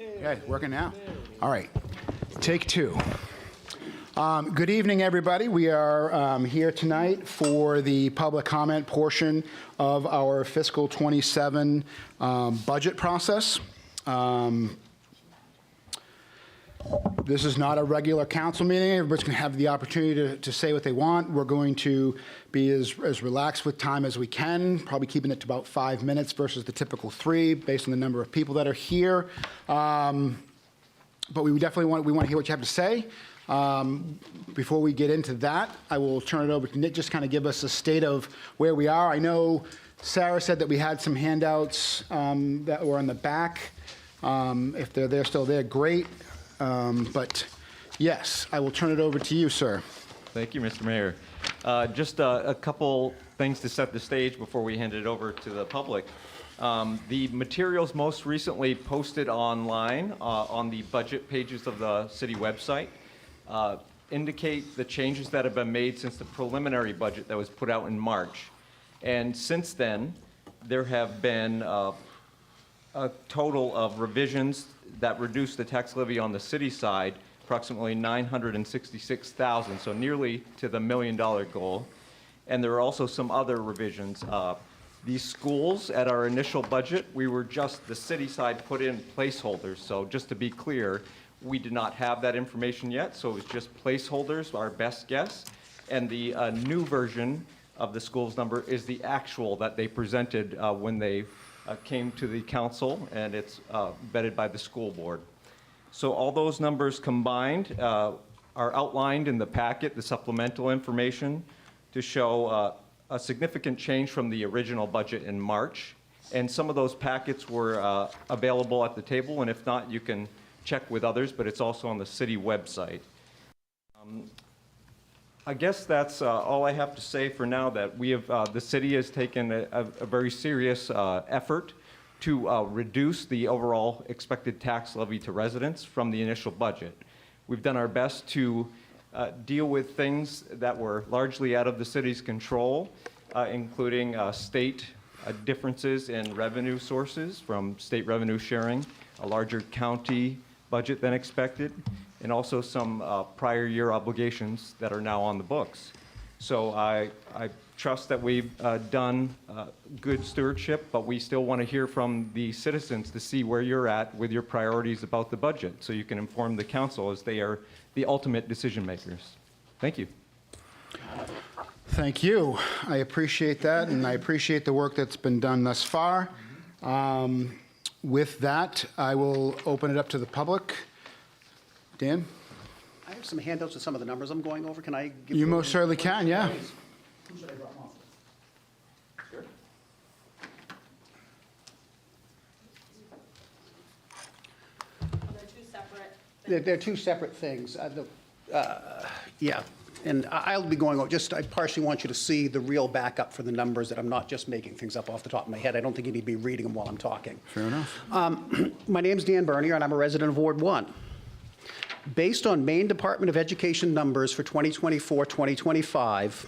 Okay, working now. All right, take two. Good evening, everybody. We are here tonight for the public comment portion of our fiscal 27 budget process. This is not a regular council meeting. Everybody's going to have the opportunity to say what they want. We're going to be as relaxed with time as we can, probably keeping it to about 5 minutes versus the typical 3 based on the number of people that are here. But we definitely want to hear what you have to say. Before we get into that, I will turn it over to Nick, just kind of give us a state of where we are. I know Sarah said that we had some handouts that were on the back. If they're still there, great. But yes, I will turn it over to you, sir. Thank you, Mr. Mayor. Just a couple things to set the stage before we hand it over to the public. The materials most recently posted online on the budget pages of the city website indicate the changes that have been made since the preliminary budget that was put out in March. And since then, there have been a total of revisions that reduced the tax levy on the city side approximately $966,000, so nearly to the $1 million goal. And there are also some other revisions. These schools, at our initial budget, we were just, the city side put in placeholders. So just to be clear, we did not have that information yet, so it was just placeholders, our best guess. And the new version of the school's number is the actual that they presented when they came to the council, and it's vetted by the school board. So all those numbers combined are outlined in the packet, the supplemental information, to show a significant change from the original budget in March. And some of those packets were available at the table, and if not, you can check with others, but it's also on the city website. I guess that's all I have to say for now, that we have, the city has taken a very serious effort to reduce the overall expected tax levy to residents from the initial budget. We've done our best to deal with things that were largely out of the city's control, including state differences in revenue sources from state revenue sharing, a larger county budget than expected, and also some prior year obligations that are now on the books. So I trust that we've done good stewardship, but we still want to hear from the citizens to see where you're at with your priorities about the budget, so you can inform the council, as they are the ultimate decision makers. Thank you. Thank you. I appreciate that, and I appreciate the work that's been done thus far. With that, I will open it up to the public. Dan? I have some handouts with some of the numbers I'm going over. Can I give You most certainly can, yeah. Who should I drop off? Sure. They're two separate. They're two separate things. Yeah, and I'll be going over, I partially want you to see the real backup for the numbers, that I'm not just making things up off the top of my head. I don't think you need to be reading them while I'm talking. Fair enough. My name's Dan Bernier, and I'm a resident of Ward 1. Based on Maine Department of Education numbers for 2024-2025,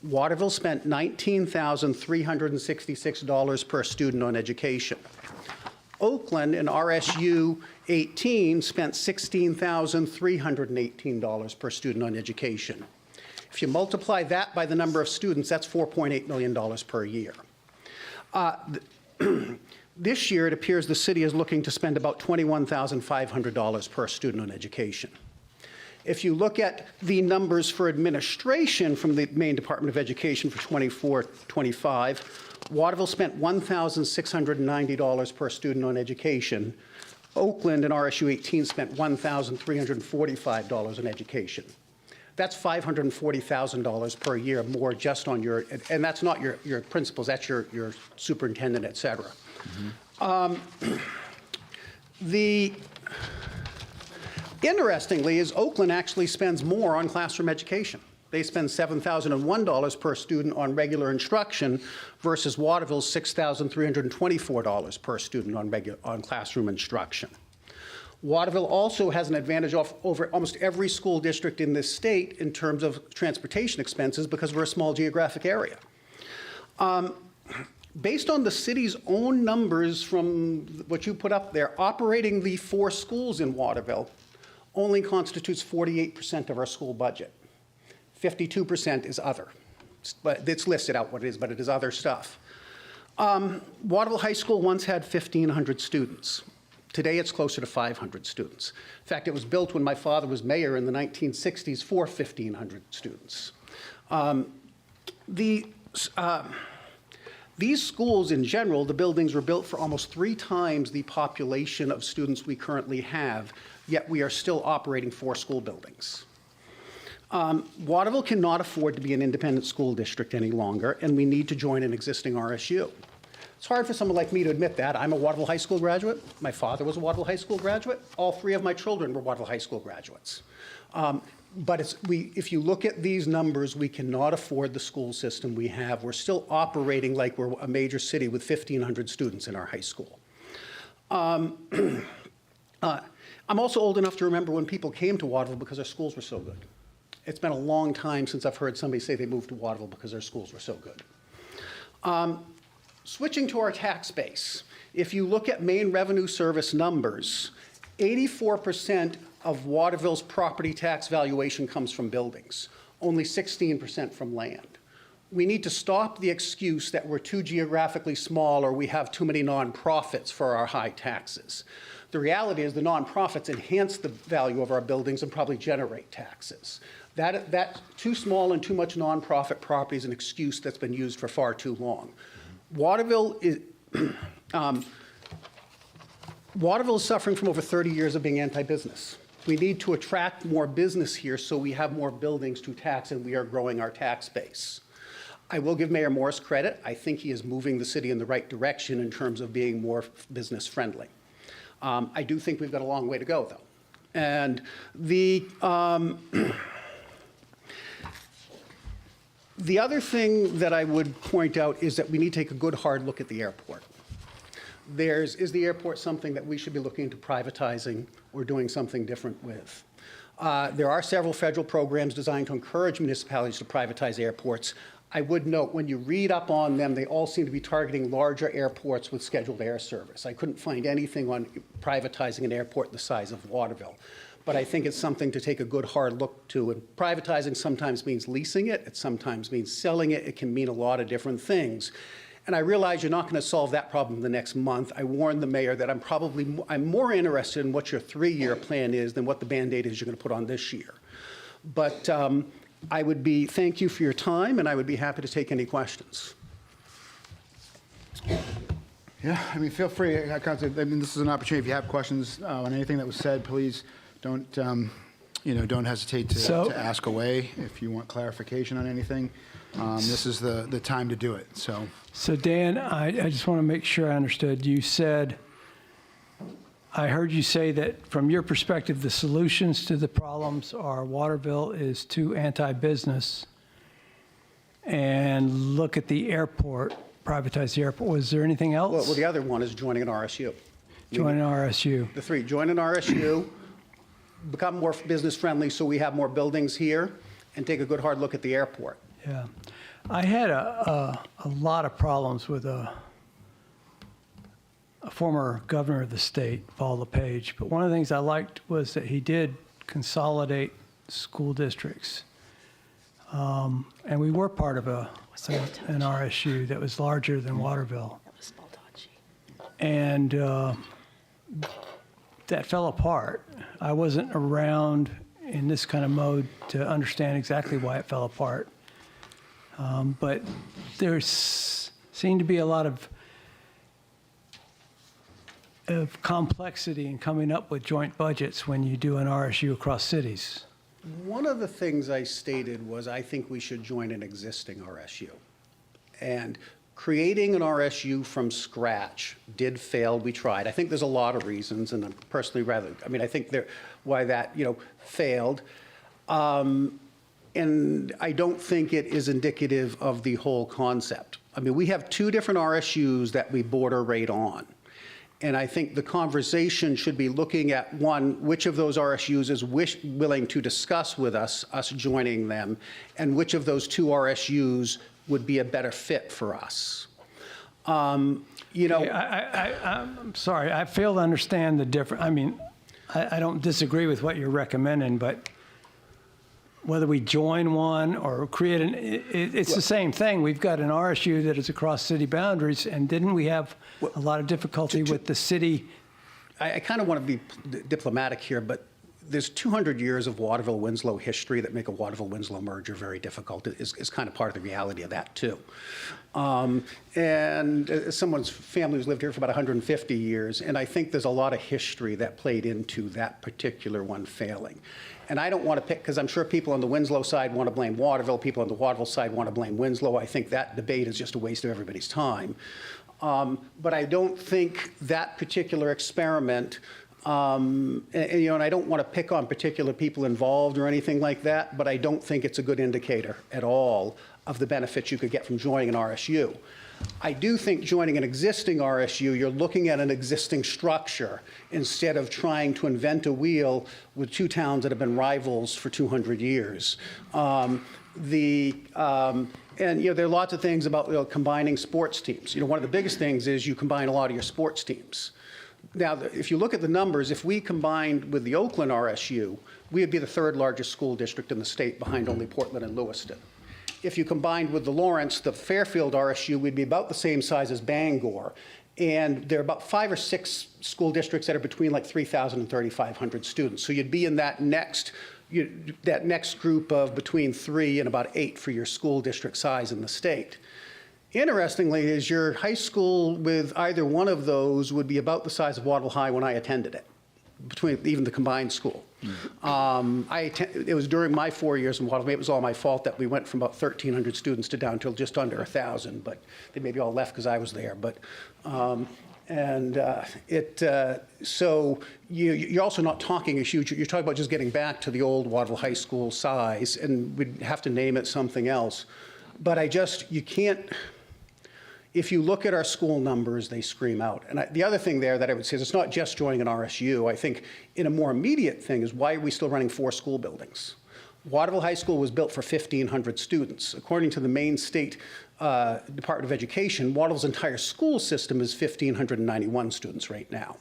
Waterville spent $19,366 per student on education. Oakland and RSU 18 spent $16,318 per student on education. If you multiply that by the number of students, that's $4.8 million per year. This year, it appears the city is looking to spend about $21,500 per student on education. If you look at the numbers for administration from the Maine Department of Education for 24-25, Waterville spent $1,690 per student on education. Oakland and RSU 18 spent $1,345 on education. That's $540,000 per year more just on your, and that's not your principals, that's your superintendent, et cetera. Interestingly, is Oakland actually spends more on classroom education. They spend $7,001 per student on regular instruction versus Waterville's $6,324 per student on classroom instruction. Waterville also has an advantage over almost every school district in this state in terms of transportation expenses because we're a small geographic area. Based on the city's own numbers from what you put up there, operating the 4 schools in Waterville only constitutes 48% of our school budget. 52% is other. But it's listed out what it is, but it is other stuff. Waterville High School once had 1,500 students. Today, it's closer to 500 students. In fact, it was built when my father was mayor in the 1960s for 1,500 students. These schools in general, the buildings were built for almost 3 times the population of students we currently have, yet we are still operating 4 school buildings. Waterville cannot afford to be an independent school district any longer, and we need to join an existing RSU. It's hard for someone like me to admit that. I'm a Waterville High School graduate. My father was a Waterville High School graduate. All 3 of my children were Waterville High School graduates. But if you look at these numbers, we cannot afford the school system we have. We're still operating like we're a major city with 1,500 students in our high school. I'm also old enough to remember when people came to Waterville because our schools were so good. It's been a long time since I've heard somebody say they moved to Waterville because their schools were so good. Switching to our tax base, if you look at main revenue service numbers, 84% of Waterville's property tax valuation comes from buildings, only 16% from land. We need to stop the excuse that we're too geographically small or we have too many nonprofits for our high taxes. The reality is the nonprofits enhance the value of our buildings and probably generate taxes. That too small and too much nonprofit property is an excuse that's been used for far too long. Waterville is suffering from over 30 years of being anti-business. We need to attract more business here so we have more buildings to tax and we are growing our tax base. I will give Mayor Morris credit. I think he is moving the city in the right direction in terms of being more business friendly. I do think we've got a long way to go though. And the other thing that I would point out is that we need to take a good hard look at the airport. Is the airport something that we should be looking into privatizing or doing something different with? There are several federal programs designed to encourage municipalities to privatize airports. I would note, when you read up on them, they all seem to be targeting larger airports with scheduled air service. I couldn't find anything on privatizing an airport the size of Waterville. But I think it's something to take a good hard look to. And privatizing sometimes means leasing it. It sometimes means selling it. It can mean a lot of different things. And I realize you're not going to solve that problem the next month. I warned the mayor that I'm more interested in what your 3-year plan is than what the Band-Aid is you're going to put on this year. But thank you for your time, and I would be happy to take any questions. Yeah, I mean, feel free. This is an opportunity. If you have questions on anything that was said, please don't hesitate to ask away. If you want clarification on anything, this is the time to do it. So Dan, I just want to make sure I understood. You said, I heard you say that from your perspective, the solutions to the problems are Waterville is too anti-business and look at the airport, privatize the airport. Was there anything else? Well, the other one is joining an RSU. Join an RSU. The 3, join an RSU, become more business friendly so we have more buildings here, and take a good hard look at the airport. Yeah. I had a lot of problems with a former governor of the state, Paul LePage, but one of the things I liked was that he did consolidate school districts. And we were part of an RSU that was larger than Waterville. And that fell apart. I wasn't around in this kind of mode to understand exactly why it fell apart. But there seemed to be a lot of complexity in coming up with joint budgets when you do an RSU across cities. One of the things I stated was I think we should join an existing RSU. And creating an RSU from scratch did fail. We tried. I think there's a lot of reasons, and I'm personally I think why that failed. And I don't think it is indicative of the whole concept. I mean, we have 2 different RSUs that we border right on. And I think the conversation should be looking at, one, which of those RSUs is willing to discuss with us joining them, and which of those 2 RSUs would be a better fit for us. You know, I'm sorry, I fail to understand the difference. I mean, I don't disagree with what you're recommending, but whether we join one or create it's the same thing. We've got an RSU that is across city boundaries, and didn't we have a lot of difficulty with the city? I kind of want to be diplomatic here, but there's 200 years of Waterville-Winslow history that make a Waterville-Winslow merger very difficult. Is kind of part of the reality of that, too. And someone's family who's lived here for about 150 years, and I think there's a lot of history that played into that particular one failing. And I don't want to pick, because I'm sure people on the Winslow side want to blame Waterville, people on the Waterville side want to blame Winslow. I think that debate is just a waste of everybody's time. But I don't think that particular experiment, and I don't want to pick on particular people involved or anything like that, but I don't think it's a good indicator at all of the benefits you could get from joining an RSU. I do think joining an existing RSU, you're looking at an existing structure instead of trying to invent a wheel with two towns that have been rivals for 200 years. And there are lots of things about combining sports teams. One of the biggest things is you combine a lot of your sports teams. Now, if you look at the numbers, if we combined with the Oakland RSU, we would be the third largest school district in the state, behind only Portland and Lewiston. If you combined with the Lawrence, the Fairfield RSU, we'd be about the same size as Bangor. And there are about 5 or 6 school districts that are between like 3,000 and 3,500 students. So you'd be in that next group of between 3 and about 8 for your school district size in the state. Interestingly, is your high school with either one of those would be about the size of Waterville High when I attended it, between even the combined school. It was during my 4 years in Waterville. It was all my fault that we went from about 1,300 students to down to just under 1,000, but they maybe all left because I was there. But so you're also not talking a huge. You're talking about just getting back to the old Waterville High School size, and we'd have to name it something else. But you can't. If you look at our school numbers, they scream out. And the other thing there that I would say is it's not just joining an RSU. I think in a more immediate thing is why are we still running 4 school buildings? Waterville High School was built for 1,500 students. According to the Maine State Department of Education, Waterville's entire school system is 1,591 students right now.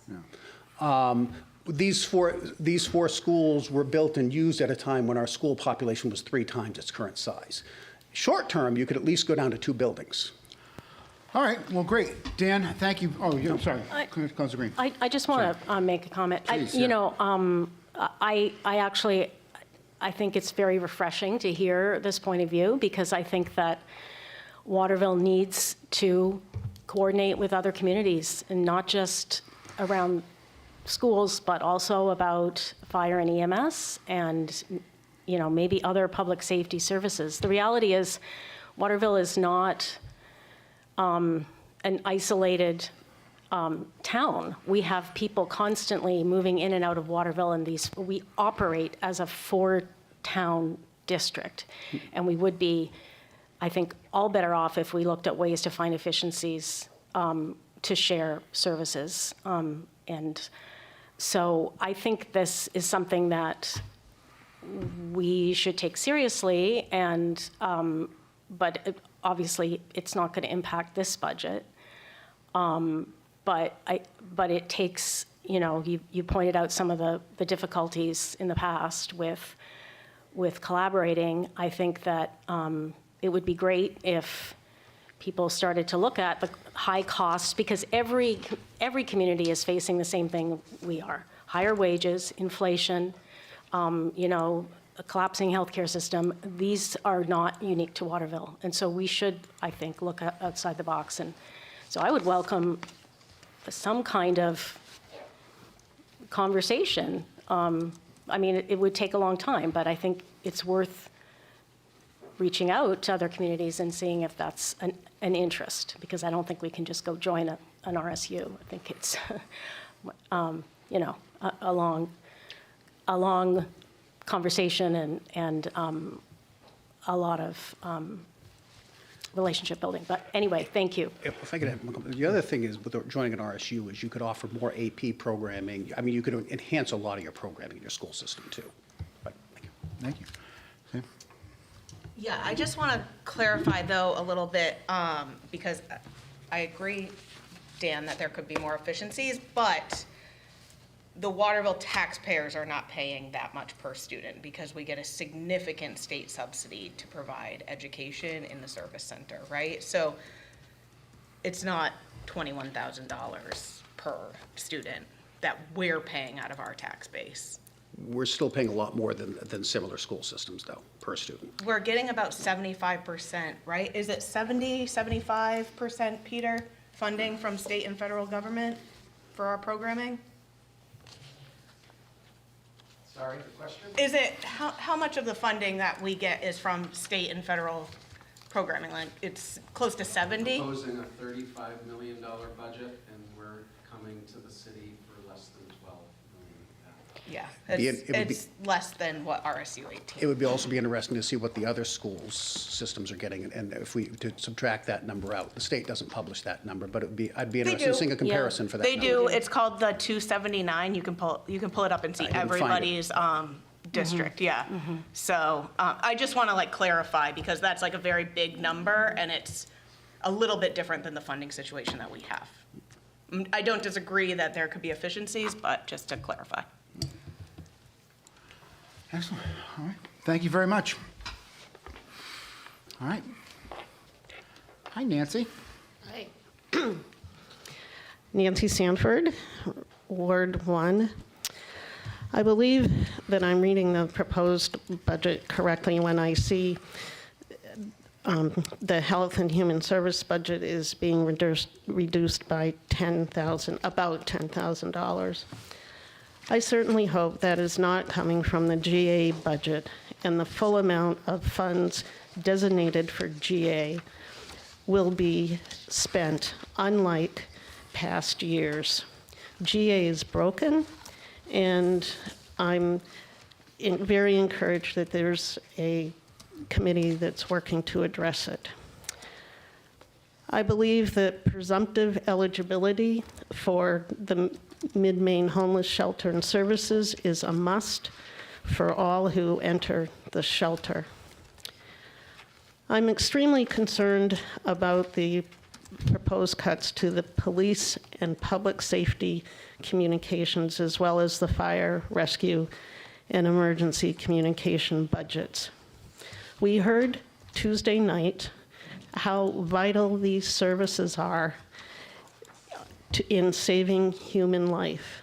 Yeah. These four schools were built and used at a time when our school population was 3 times its current size. Short term, you could at least go down to 2 buildings. All right, well, great. Dan, thank you. Oh, I'm sorry, Councilor Green. I just want to make a comment. Please, I think it's very refreshing to hear this point of view, because I think that Waterville needs to coordinate with other communities, and not just around schools, but also about fire and EMS and, maybe other public safety services. The reality is Waterville is not an isolated town. We have people constantly moving in and out of Waterville, and we operate as a 4-town district. And we would be, I think, all better off if we looked at ways to find efficiencies to share services. And so I think this is something that we should take seriously, and obviously, it's not going to impact this budget. But it takes, you pointed out some of the difficulties in the past with collaborating. I think that it would be great if people started to look at the high costs, because every community is facing the same thing we are: higher wages, inflation, a collapsing healthcare system. These are not unique to Waterville. And so we should, I think, look outside the box. And so I would welcome some kind of conversation. It would take a long time, but I think it's worth reaching out to other communities and seeing if that's an interest, because I don't think we can just go join an RSU. I think it's, a long conversation and a lot of relationship building. But anyway, thank you. If I could add, the other thing is with joining an RSU is you could offer more AP programming. You could enhance a lot of your programming in your school system too. But thank you. Thank you. Sam? Yeah, I just want to clarify though a little bit, because I agree, Dan, that there could be more efficiencies, but the Waterville taxpayers are not paying that much per student because we get a significant state subsidy to provide education in the service center, right? So it's not $21,000 per student that we're paying out of our tax base. We're still paying a lot more than similar school systems, though, per student. We're getting about 75%, right? Is it 70, 75%, Peter, funding from state and federal government for our programming? Sorry, the question? Is it, how much of the funding that we get is from state and federal programming? Like, it's close to 70? Proposing a $35 million budget, and we're coming to the city for less than 12 million. Yeah, It would be- it's less than what RSU 18. It would also be interesting to see what the other schools' systems are getting, and if we, to subtract that number out. The state doesn't publish that number, but I'd be interested in do. seeing a comparison for that They number. do, it's called the 279, you can pull it up and see I didn't find it. everybody's district, yeah. So I just want to like clarify, because that's like a very big number, and it's a little bit different than the funding situation that we have. I don't disagree that there could be efficiencies, but just to clarify. Excellent. All right. Thank you very much. All right. Hi, Nancy. Hi. Nancy Sanford, Ward 1. I believe that I'm reading the proposed budget correctly when I see the Health and Human Service budget is being reduced by about $10,000. I certainly hope that is not coming from the GA budget, and the full amount of funds designated for GA will be spent, unlike past years. GA is broken, and I'm very encouraged that there's a committee that's working to address it. I believe that presumptive eligibility for the Mid-Maine Homeless Shelter and Services is a must for all who enter the shelter. I'm extremely concerned about the proposed cuts to the police and public safety communications, as well as the fire, rescue, and emergency communication budgets. We heard Tuesday night how vital these services are in saving human life.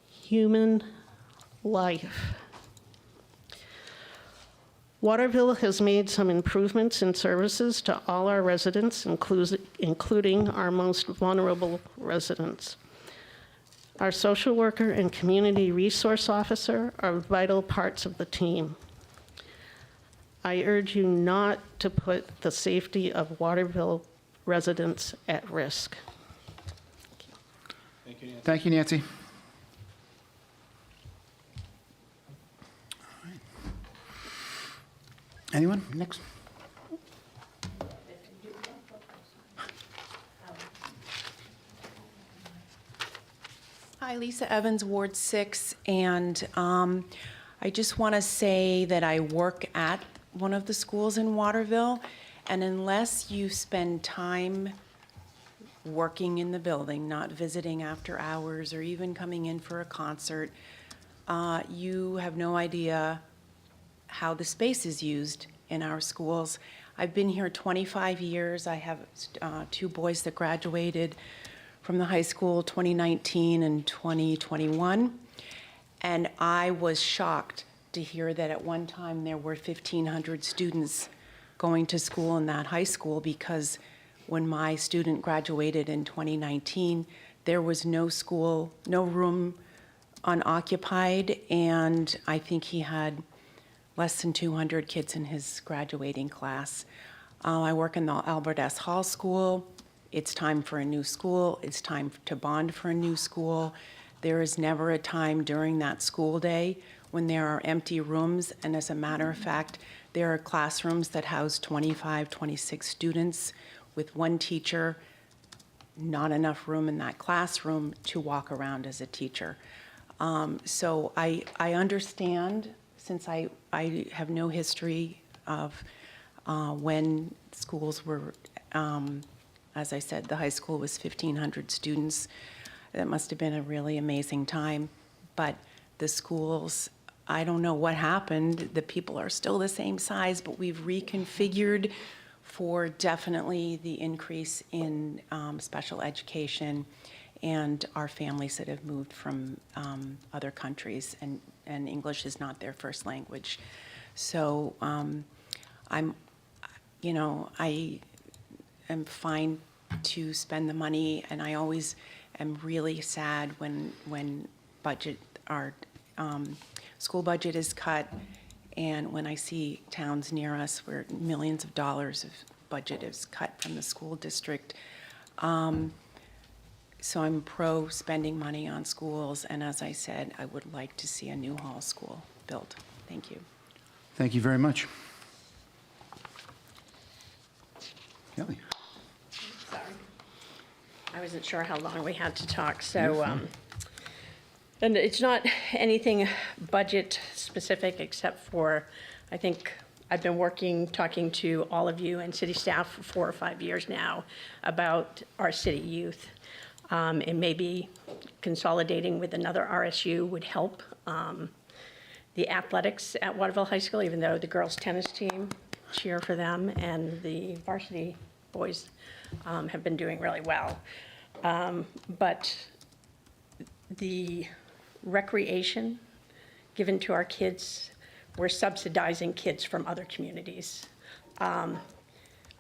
Human life. Waterville has made some improvements in services to all our residents, including our most vulnerable residents. Our social worker and community resource officer are vital parts of the team. I urge you not to put the safety of Waterville residents at risk. Thank you, Nancy. All right. Anyone? Next. Hi, Lisa Evans, Ward 6, and I just want to say that I work at one of the schools in Waterville, and unless you spend time working in the building, not visiting after hours or even coming in for a concert, you have no idea how the space is used in our schools. I've been here 25 years. I have 2 boys that graduated from the high school 2019 and 2021, and I was shocked to hear that at one time there were 1,500 students going to school in that high school, because when my student graduated in 2019, there was no school, no room unoccupied, and I think he had less than 200 kids in his graduating class. I work in the Albert S. Hall School. It's time for a new school. It's time to bond for a new school. There is never a time during that school day when there are empty rooms, and as a matter of fact, there are classrooms that house 25, 26 students with one teacher, not enough room in that classroom to walk around as a teacher. So I understand, since I have no history of when schools were as I said, the high school was 1,500 students. That must have been a really amazing time. But the schools, I don't know what happened. The people are still the same size, but we've reconfigured for definitely the increase in special education and our families that have moved from other countries, and English is not their first language. So I am fine to spend the money, and I always am really sad when our school budget is cut, and when I see towns near us where millions of dollars of budget is cut from the school district. So I'm pro spending money on schools, and as I said, I would like to see a new hall school built. Thank you. Thank you very much. Kelly? Sorry. I wasn't sure how long we had to talk, so, and it's not anything budget specific except for, I think I've been talking to all of you and city staff for 4 or 5 years now about our city youth. And maybe consolidating with another RSU would help. The athletics at Waterville High School, even though the girls' tennis team, cheer for them, and the varsity boys have been doing really well. But the recreation given to our kids, we're subsidizing kids from other communities. I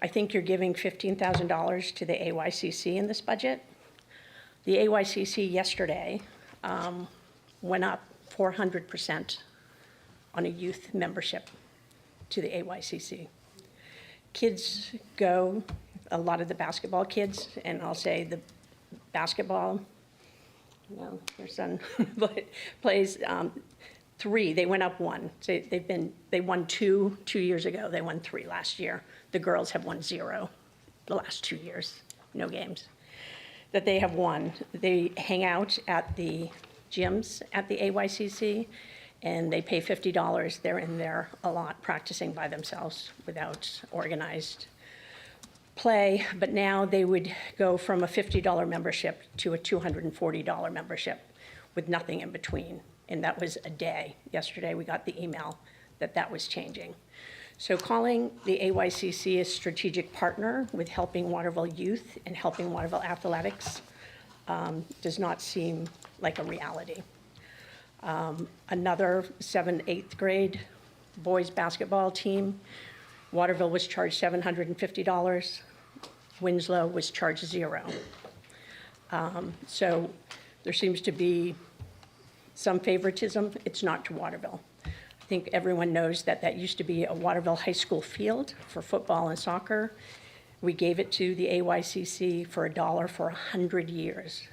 think you're giving $15,000 to the AYCC in this budget. The AYCC yesterday went up 400% on a youth membership to the AYCC. Kids go, a lot of the basketball kids, and I'll say the basketball, well, your son plays 3, they went up 1. So they won 2 years ago, they won 3 last year. The girls have won 0 the last 2 years, no games. That they have won. They hang out at the gyms at the AYCC, and they pay $50. They're in there a lot practicing by themselves without organized play. But now they would go from a $50 membership to a $240 membership with nothing in between. And that was a day. Yesterday we got the email that that was changing. So calling the AYCC a strategic partner with helping Waterville youth and helping Waterville athletics does not seem like a reality. Another 7th, 8th grade boys basketball team, Waterville was charged $750. Winslow was charged 0. So there seems to be some favoritism. It's not to Waterville. I think everyone knows that that used to be a Waterville High School field for football and soccer. We gave it to the AYCC for $1 for 100 years.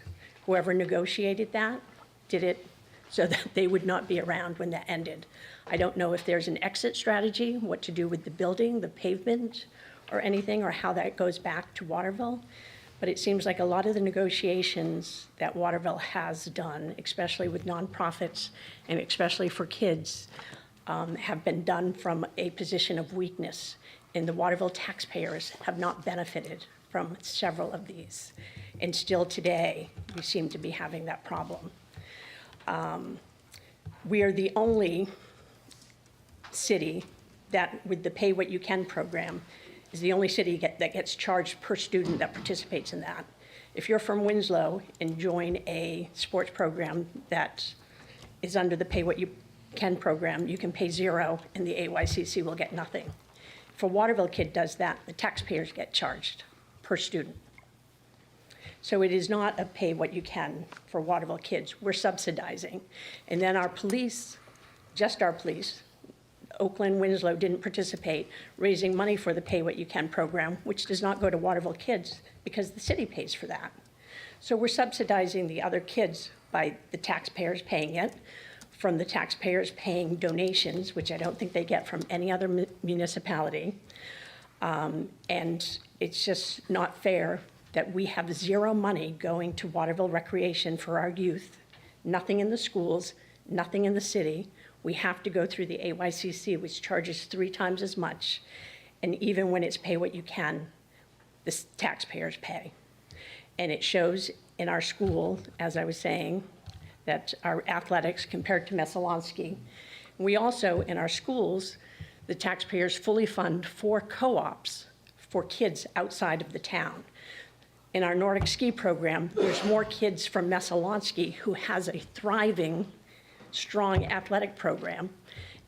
Whoever negotiated that did it so that they would not be around when that ended. I don't know if there's an exit strategy, what to do with the building, the pavement, or anything, or how that goes back to Waterville. But it seems like a lot of the negotiations that Waterville has done, especially with nonprofits and especially for kids, have been done from a position of weakness. And the Waterville taxpayers have not benefited from several of these. And still today, we seem to be having that problem. We are the only city that, with the Pay What You Can program, is the only city that gets charged per student that participates in that. If you're from Winslow and join a sports program that is under the Pay What You Can program, you can pay 0 and the AYCC will get nothing. If a Waterville kid does that, the taxpayers get charged per student. So it is not a pay what you can for Waterville kids. We're subsidizing. And then our police, just our police, Oakland, Winslow didn't participate, raising money for the Pay What You Can program, which does not go to Waterville kids because the city pays for that. So we're subsidizing the other kids by the taxpayers paying it, from the taxpayers paying donations, which I don't think they get from any other municipality. And it's just not fair that we have 0 money going to Waterville recreation for our youth, nothing in the schools, nothing in the city. We have to go through the AYCC, which charges 3 times as much. And even when it's Pay What You Can, the taxpayers pay. And it shows in our school, as I was saying, that our athletics compared to Messalonskee. We also, in our schools, the taxpayers fully fund 4 co-ops for kids outside of the town. In our Nordic ski program, there's more kids from Messalonskee who has a thriving, strong athletic program,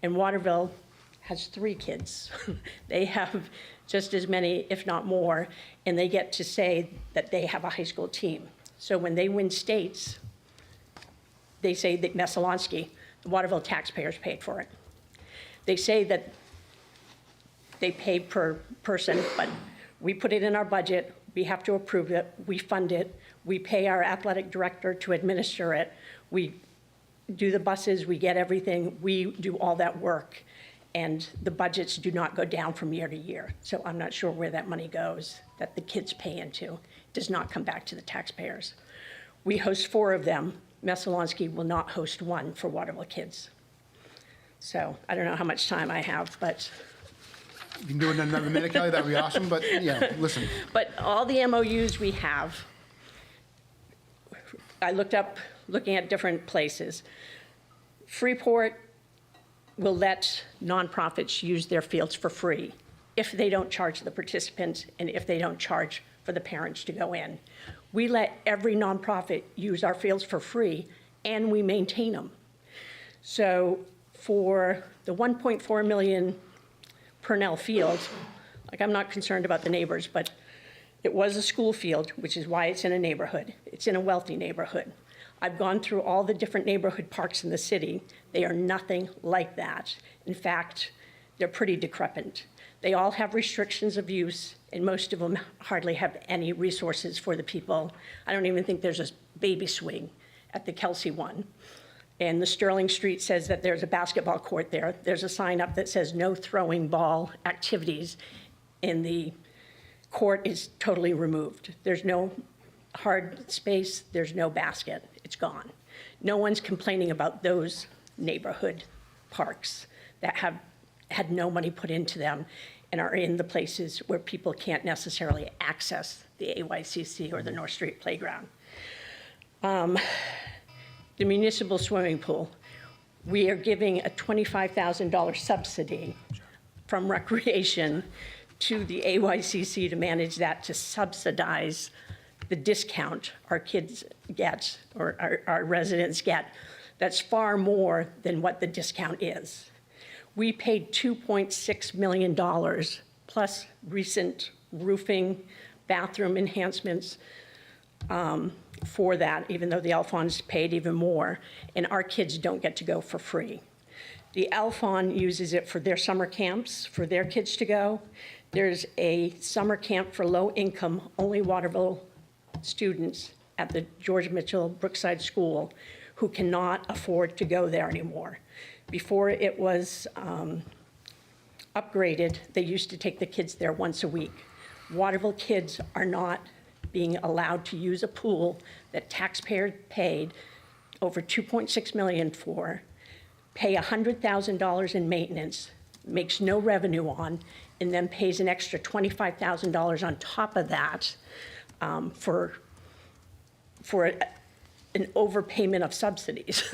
and Waterville has 3 kids. They have just as many, if not more, and they get to say that they have a high school team. So when they win states, they say that Messalonskee, the Waterville taxpayers paid for it. They say that they pay per person, but we put it in our budget, we have to approve it, we fund it, we pay our athletic director to administer it, we do the buses, we get everything, we do all that work, and the budgets do not go down from year to year. So I'm not sure where that money goes that the kids pay into. It does not come back to the taxpayers. We host 4 of them. Messalonskee will not host 1 for Waterville kids. So I don't know how much time I have, but You can do it in another minute, Kelly, that'd be awesome, but yeah, listen. But all the MOUs we have, I looked up, looking at different places. Freeport will let nonprofits use their fields for free if they don't charge the participants and if they don't charge for the parents to go in. We let every nonprofit use our fields for free and we maintain them. So for the 1.4 million Purnell Field, like I'm not concerned about the neighbors, but it was a school field, which is why it's in a neighborhood. It's in a wealthy neighborhood. I've gone through all the different neighborhood parks in the city. They are nothing like that. In fact, they're pretty decrepit. They all have restrictions of use, and most of them hardly have any resources for the people. I don't even think there's a baby swing at the Kelsey one. And the Sterling Street says that there's a basketball court there. There's a sign up that says no throwing ball activities, and the court is totally removed. There's no hard space, there's no basket, it's gone. No one's complaining about those neighborhood parks that have had no money put into them and are in the places where people can't necessarily access the AYCC or the North Street Playground. The municipal swimming pool, we are giving a $25,000 subsidy from Recreation to the AYCC to manage that, to subsidize the discount our kids get, or our residents get. That's far more than what the discount is. We paid $2.6 million plus recent roofing, bathroom enhancements for that, even though the Alphons paid even more, and our kids don't get to go for free. The Alphon uses it for their summer camps, for their kids to go. There's a summer camp for low-income, only Waterville students at the George Mitchell Brookside School who cannot afford to go there anymore. Before it was upgraded, they used to take the kids there once a week. Waterville kids are not being allowed to use a pool that taxpayers paid over $2.6 million for, pay $100,000 in maintenance, makes no revenue on, and then pays an extra $25,000 on top of that for an overpayment of subsidies.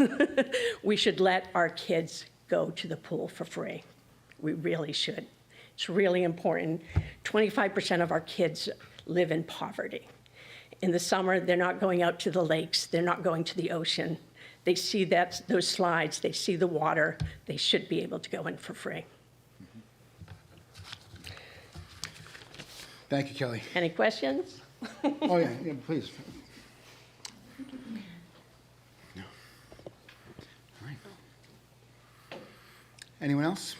We should let our kids go to the pool for free. We really should. It's really important. 25% of our kids live in poverty. In the summer, they're not going out to the lakes, they're not going to the ocean. They see those slides, they see the water, they should be able to go in for free. Thank you, Kelly. Any questions? Oh, yeah, please. No. All right. Anyone else?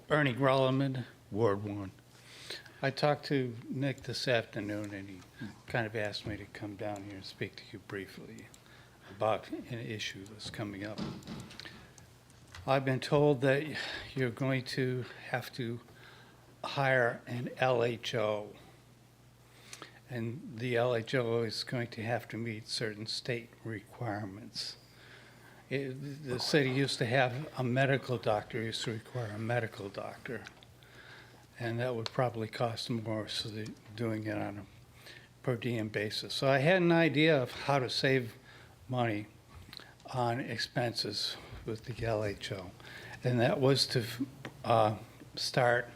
Ernie Grolleman, Ward 1. I talked to Nick this afternoon, and he kind of asked me to come down here and speak to you briefly about an issue that's coming up. I've been told that you're going to have to hire an LHO. and the LHO is going to have to meet certain state requirements. The city used to have a medical doctor, used to require a medical doctor, and that would probably cost more, so they're doing it on a per diem basis. So I had an idea of how to save money on expenses with the LHO, and that was to start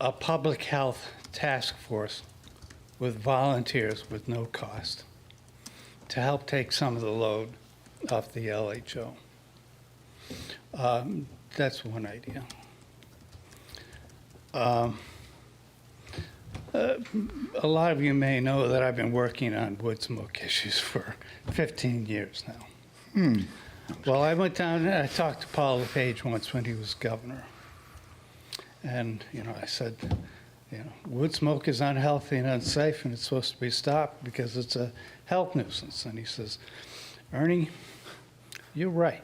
a public health task force with volunteers with no cost to help take some of the load off the LHO. That's one idea. A lot of you may know that I've been working on wood smoke issues for 15 years now. Well, I went down and I talked to Paul LePage once when he was governor. And, I said, wood smoke is unhealthy and unsafe, and it's supposed to be stopped because it's a health nuisance. And he says, Ernie, you're right.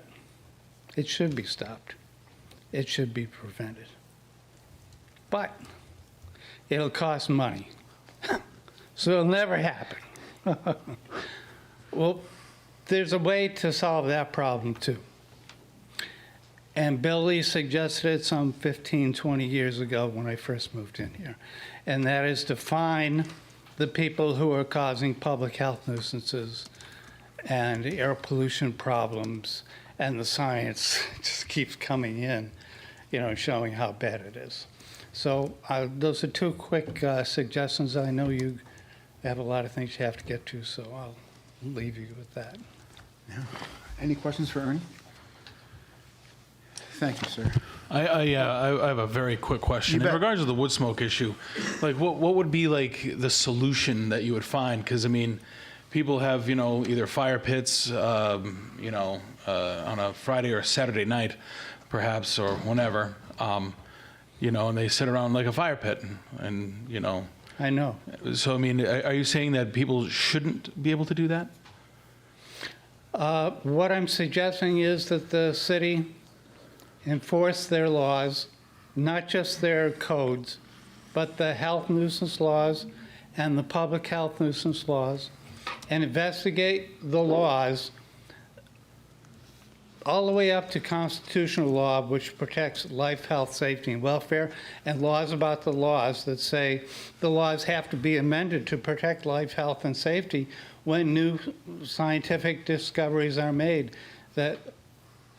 It should be stopped. It should be prevented. But it'll cost money. So it'll never happen. Well, there's a way to solve that problem too. And Bill Lee suggested it some 15, 20 years ago when I first moved in here. And that is to find the people who are causing public health nuisances and air pollution problems, and the science just keeps coming in, showing how bad it is. So those are two quick suggestions. I know you have a lot of things you have to get to, so I'll leave you with that. Yeah. Any questions for Ernie? Thank you, sir. I have a very quick question. You bet. In regards to the wood smoke issue, like what would be like the solution that you would find? Because I mean, people have either fire pits, on a Friday or Saturday night, perhaps, or whenever, and they sit around like a fire pit, and I know. So I mean, are you saying that people shouldn't be able to do that? What I'm suggesting is that the city enforce their laws, not just their codes, but the health nuisance laws and the public health nuisance laws, and investigate the laws all the way up to constitutional law, which protects life, health, safety, and welfare, and laws about the laws that say the laws have to be amended to protect life, health, and safety when new scientific discoveries are made that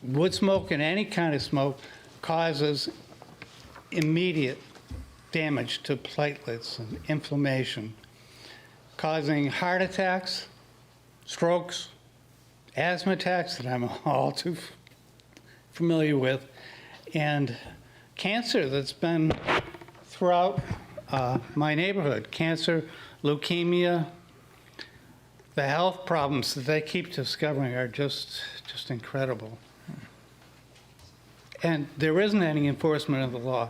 wood smoke and any kind of smoke causes immediate damage to platelets and inflammation, causing heart attacks, strokes, asthma attacks that I'm all too familiar with, and cancer that's been throughout my neighborhood. Cancer, leukemia, the health problems that they keep discovering are just incredible. And there isn't any enforcement of the law.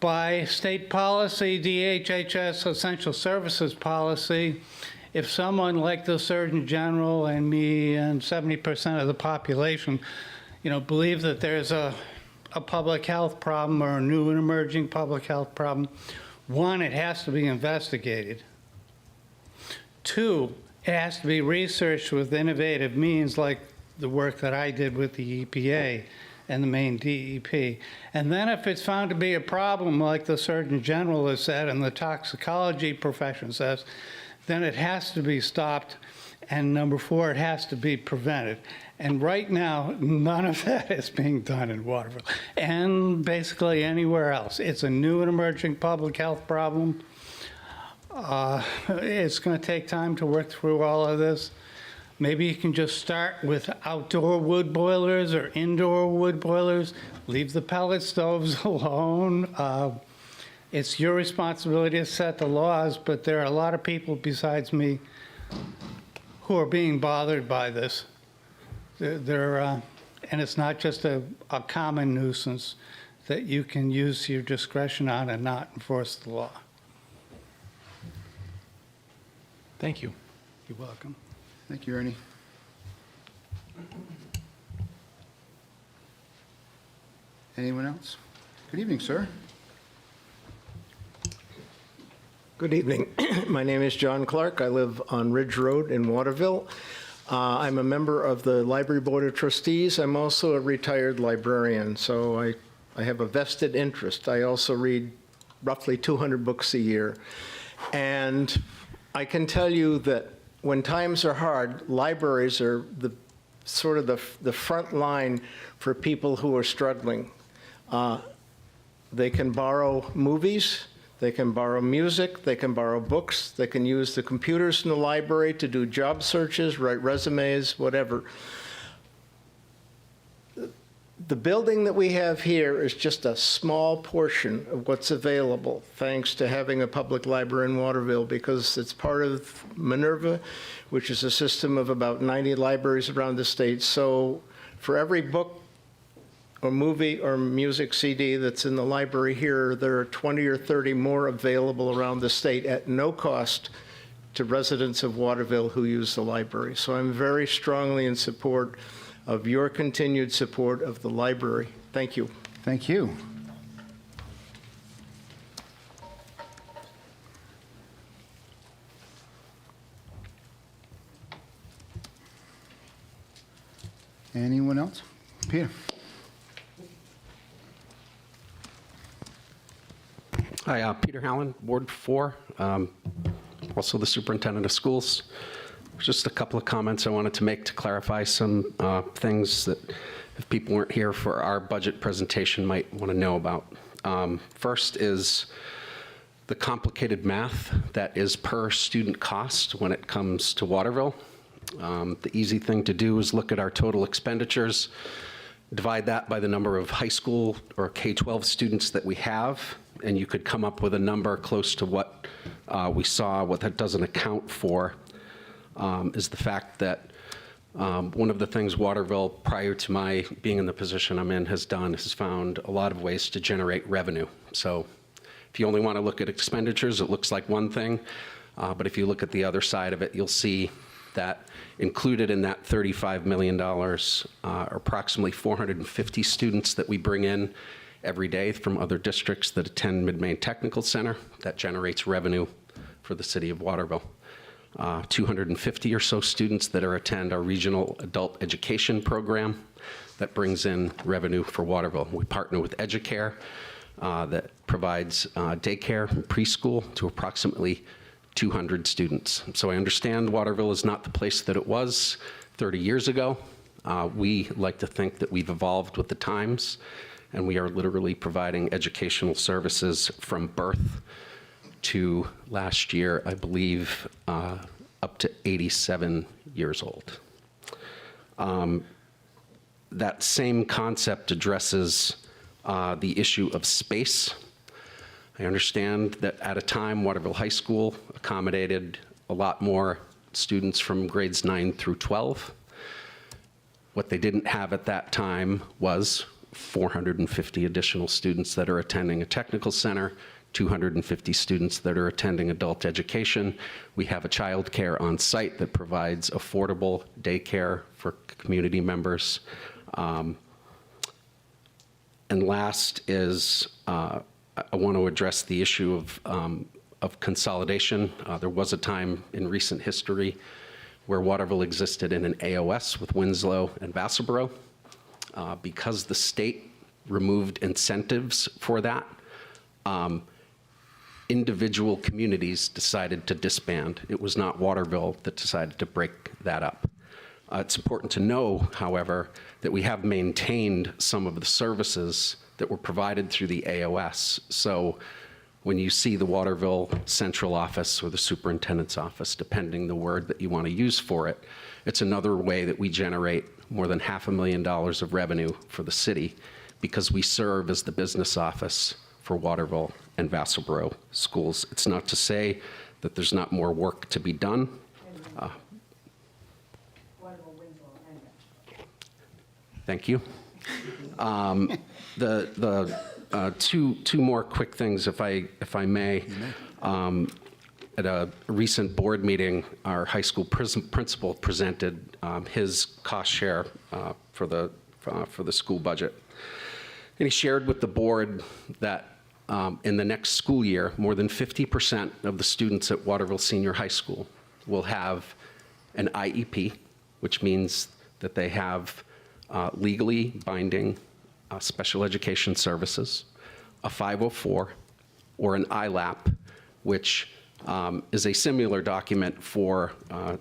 By state policy, DHHS essential services policy, if someone like the Surgeon General and me and 70% of the population, believe that there's a public health problem or a new and emerging public health problem, one, it has to be investigated. Two, it has to be researched with innovative means like the work that I did with the EPA and the main DEP. And then if it's found to be a problem, like the Surgeon General has said and the toxicology profession says, then it has to be stopped. And number four, it has to be prevented. And right now, none of that is being done in Waterville and basically anywhere else. It's a new and emerging public health problem. It's going to take time to work through all of this. Maybe you can just start with outdoor wood boilers or indoor wood boilers. Leave the pellet stoves alone. It's your responsibility to set the laws, but there are a lot of people besides me who are being bothered by this. And it's not just a common nuisance that you can use your discretion on and not enforce the law. Thank you. You're welcome. Thank you, Ernie. Anyone else? Good evening, sir. Good evening. My name is John Clark. I live on Ridge Road in Waterville. I'm a member of the Library Board of Trustees. I'm also a retired librarian, so I have a vested interest. I also read roughly 200 books a year. And I can tell you that when times are hard, libraries are the sort of the front line for people who are struggling. They can borrow movies, they can borrow music, they can borrow books, they can use the computers in the library to do job searches, write resumes, whatever. The building that we have here is just a small portion of what's available, thanks to having a public library in Waterville, because it's part of Minerva, which is a system of about 90 libraries around the state. So for every book or movie or music CD that's in the library here, there are 20 or 30 more available around the state at no cost to residents of Waterville who use the library. So I'm very strongly in support of your continued support of the library. Thank you. Thank you. Anyone else? Peter? Hi, Peter Hallen, Ward 4, also the superintendent of schools. Just a couple of comments I wanted to make to clarify some things that if people weren't here for our budget presentation might want to know about. First is the complicated math that is per student cost when it comes to Waterville. The easy thing to do is look at our total expenditures, divide that by the number of high school or K-12 students that we have, and you could come up with a number close to what we saw. What that doesn't account for is the fact that one of the things Waterville, prior to my being in the position I'm in, has done is found a lot of ways to generate revenue. So if you only want to look at expenditures, it looks like one thing, but if you look at the other side of it, you'll see that included in that $35 million are approximately 450 students that we bring in every day from other districts that attend Mid-Maine Technical Center. That generates revenue for the city of Waterville. 250 or so students that attend our regional adult education program that brings in revenue for Waterville. We partner with Educare that provides daycare and preschool to approximately 200 students. So I understand Waterville is not the place that it was 30 years ago. We like to think that we've evolved with the times, and we are literally providing educational services from birth to last year, I believe, up to 87 years old. That same concept addresses the issue of space. I understand that at a time, Waterville High School accommodated a lot more students from grades 9 through 12. What they didn't have at that time was 450 additional students that are attending a technical center, 250 students that are attending adult education. We have a child care on site that provides affordable daycare for community members. And last is, I want to address the issue of consolidation. There was a time in recent history where Waterville existed in an AOS with Winslow and Vassalboro. Because the state removed incentives for that, individual communities decided to disband. It was not Waterville that decided to break that up. It's important to know, however, that we have maintained some of the services that were provided through the AOS. So when you see the Waterville Central Office or the Superintendent's Office, depending the word that you want to use for it, it's another way that we generate more than $500,000 of revenue for the city because we serve as the business office for Waterville and Vassalboro schools. It's not to say that there's not more work to be done. Thank you. Two more quick things, if I may. At a recent board meeting, our high school principal presented his cost share for the school budget, and he shared with the board that in the next school year, more than 50% of the students at Waterville Senior High School will have an IEP, which means that they have legally binding special education services, a 504, or an ILAP, which is a similar document for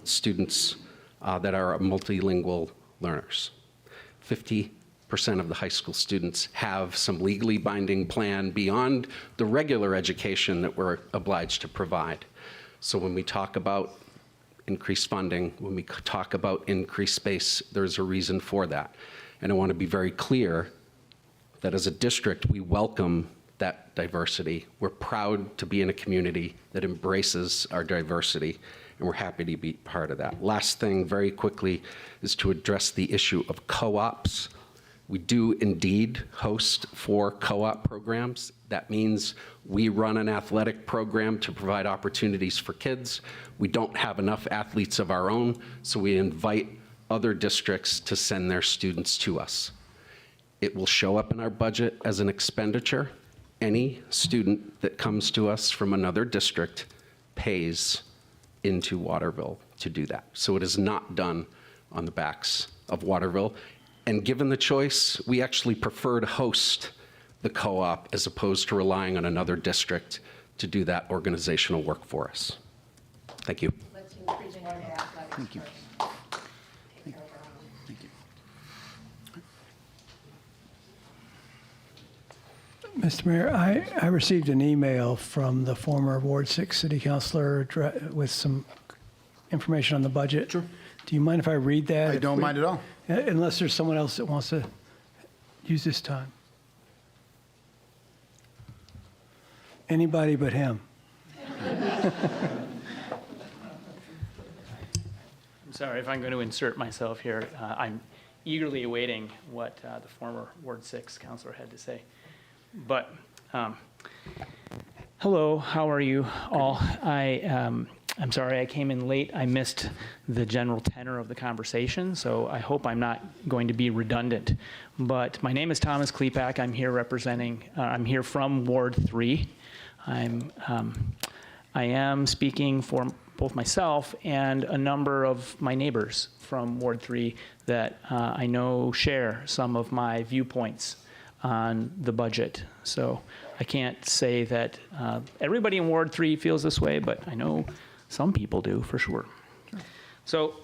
students that are multilingual learners. 50% of the high school students have some legally binding plan beyond the regular education that we're obliged to provide. So when we talk about increased funding, when we talk about increased space, there's a reason for that. And I want to be very clear that as a district, we welcome that diversity. We're proud to be in a community that embraces our diversity, and we're happy to be part of that. Last thing, very quickly, is to address the issue of co-ops. We do indeed host 4 co-op programs. That means we run an athletic program to provide opportunities for kids. We don't have enough athletes of our own, so we invite other districts to send their students to us. It will show up in our budget as an expenditure. Any student that comes to us from another district pays into Waterville to do that. So it is not done on the backs of Waterville. And given the choice, we actually prefer to host the co-op as opposed to relying on another district to do that organizational work for us. Thank you. Thank you. Mr. Mayor, I received an email from the former Ward 6 City Councilor with some information on the budget. Sure. Do you mind if I read that? I don't mind at all. Unless there's someone else that wants to use this time. Anybody but him. I'm sorry if I'm going to insert myself here. I'm eagerly awaiting what the former Ward 6 councilor had to say. But hello, how are you all? I'm sorry I came in late. I missed the general tenor of the conversation, so I hope I'm not going to be redundant. But my name is Thomas Klepak. I'm here representing, I'm here from Ward 3. I am speaking for both myself and a number of my neighbors from Ward 3 that I know share some of my viewpoints on the budget. So I can't say that everybody in Ward 3 feels this way, but I know some people do for sure. So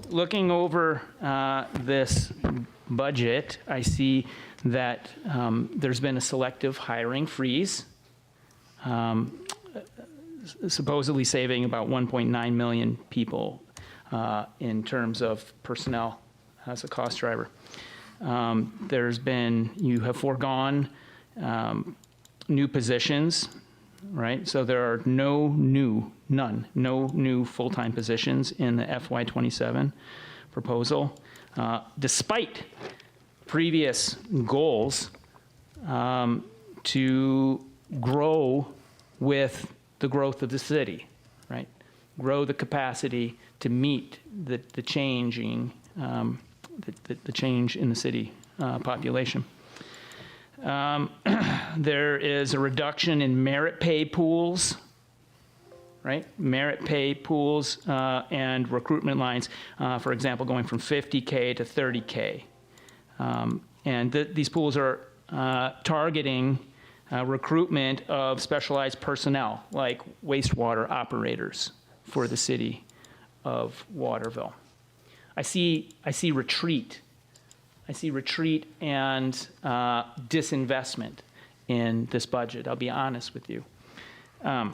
looking over this budget, I see that there's been a selective hiring freeze, supposedly saving about 1.9 million people in terms of personnel as a cost driver. You have foregone new positions, right? So there are no new full-time positions in the FY27 proposal, despite previous goals to grow with the growth of the city, right? Grow the capacity to meet the changing the change in the city population. There is a reduction in merit pay pools, right? Merit pay pools and recruitment lines, for example, going from 50K to 30K. And these pools are targeting recruitment of specialized personnel, like wastewater operators for the city of Waterville. I see retreat. I see retreat and disinvestment in this budget. I'll be honest with you. I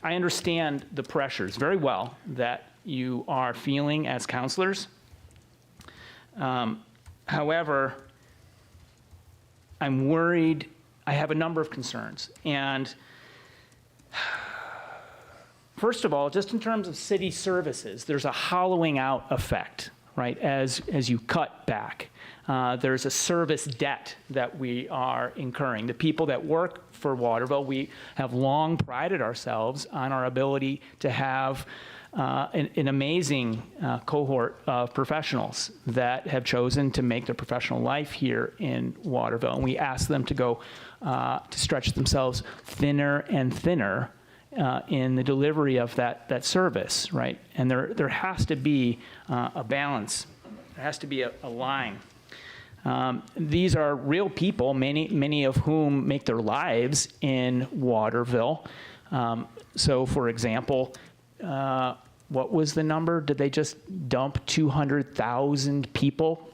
understand the pressures very well that you are feeling as counselors. However, I'm worried. I have a number of concerns. And first of all, just in terms of city services, there's a hollowing out effect, right, as you cut back. There's a service debt that we are incurring. The people that work for Waterville, we have long prided ourselves on our ability to have an amazing cohort of professionals that have chosen to make their professional life here in Waterville. And we ask them to go to stretch themselves thinner and thinner in the delivery of that service, right? And there has to be a balance. There has to be a line. These are real people, many of whom make their lives in Waterville. So, for example, what was the number? Did they just dump 200,000 people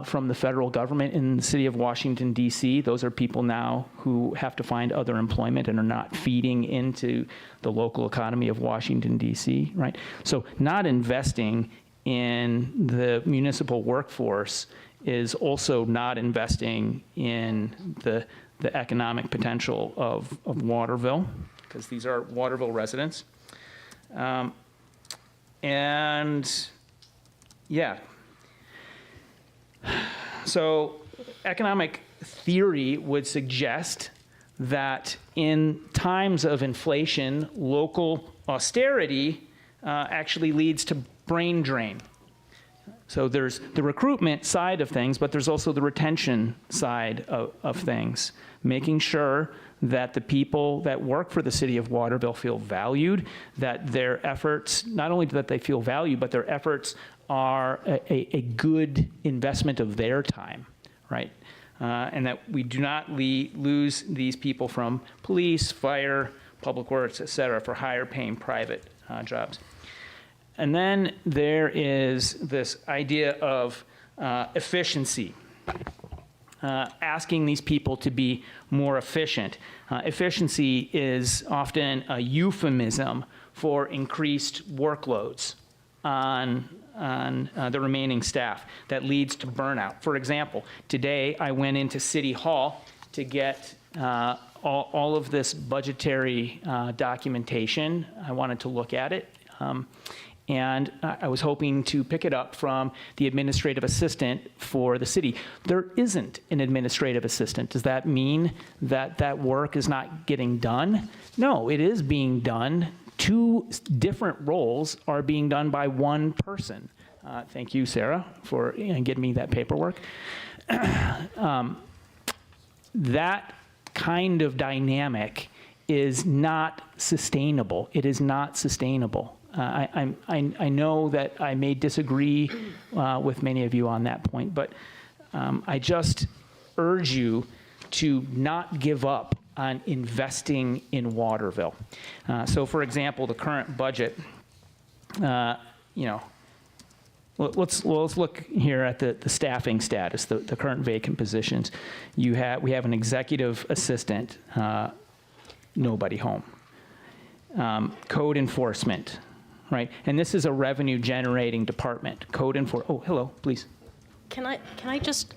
from the federal government in the city of Washington, D.C.? Those are people now who have to find other employment and are not feeding into the local economy of Washington, D.C., right? So not investing in the municipal workforce is also not investing in the economic potential of Waterville, because these are Waterville residents. And yeah, so economic theory would suggest that in times of inflation, local austerity actually leads to brain drain. So there's the recruitment side of things, but there's also the retention side of things, making sure that the people that work for the city of Waterville feel valued, that their efforts, not only that they feel valued, but their efforts are a good investment of their time, right? And that we do not lose these people from police, fire, public works, et cetera, for higher paying private jobs. And then there is this idea of efficiency, asking these people to be more efficient. Efficiency is often a euphemism for increased workloads on the remaining staff that leads to burnout. For example, today I went into City Hall to get all of this budgetary documentation. I wanted to look at it. And I was hoping to pick it up from the administrative assistant for the city. There isn't an administrative assistant. Does that mean that that work is not getting done? No, it is being done. Two different roles are being done by one person. Thank you, Sarah, for getting me that paperwork. That kind of dynamic is not sustainable. It is not sustainable. I know that I may disagree with many of you on that point, but I just urge you to not give up on investing in Waterville. So, for example, the current budget, let's look here at the staffing status, the current vacant positions. We have an executive assistant, nobody home. Code enforcement. Right, and this is a revenue-generating department. Code enforcement. Oh, hello, please. Can I just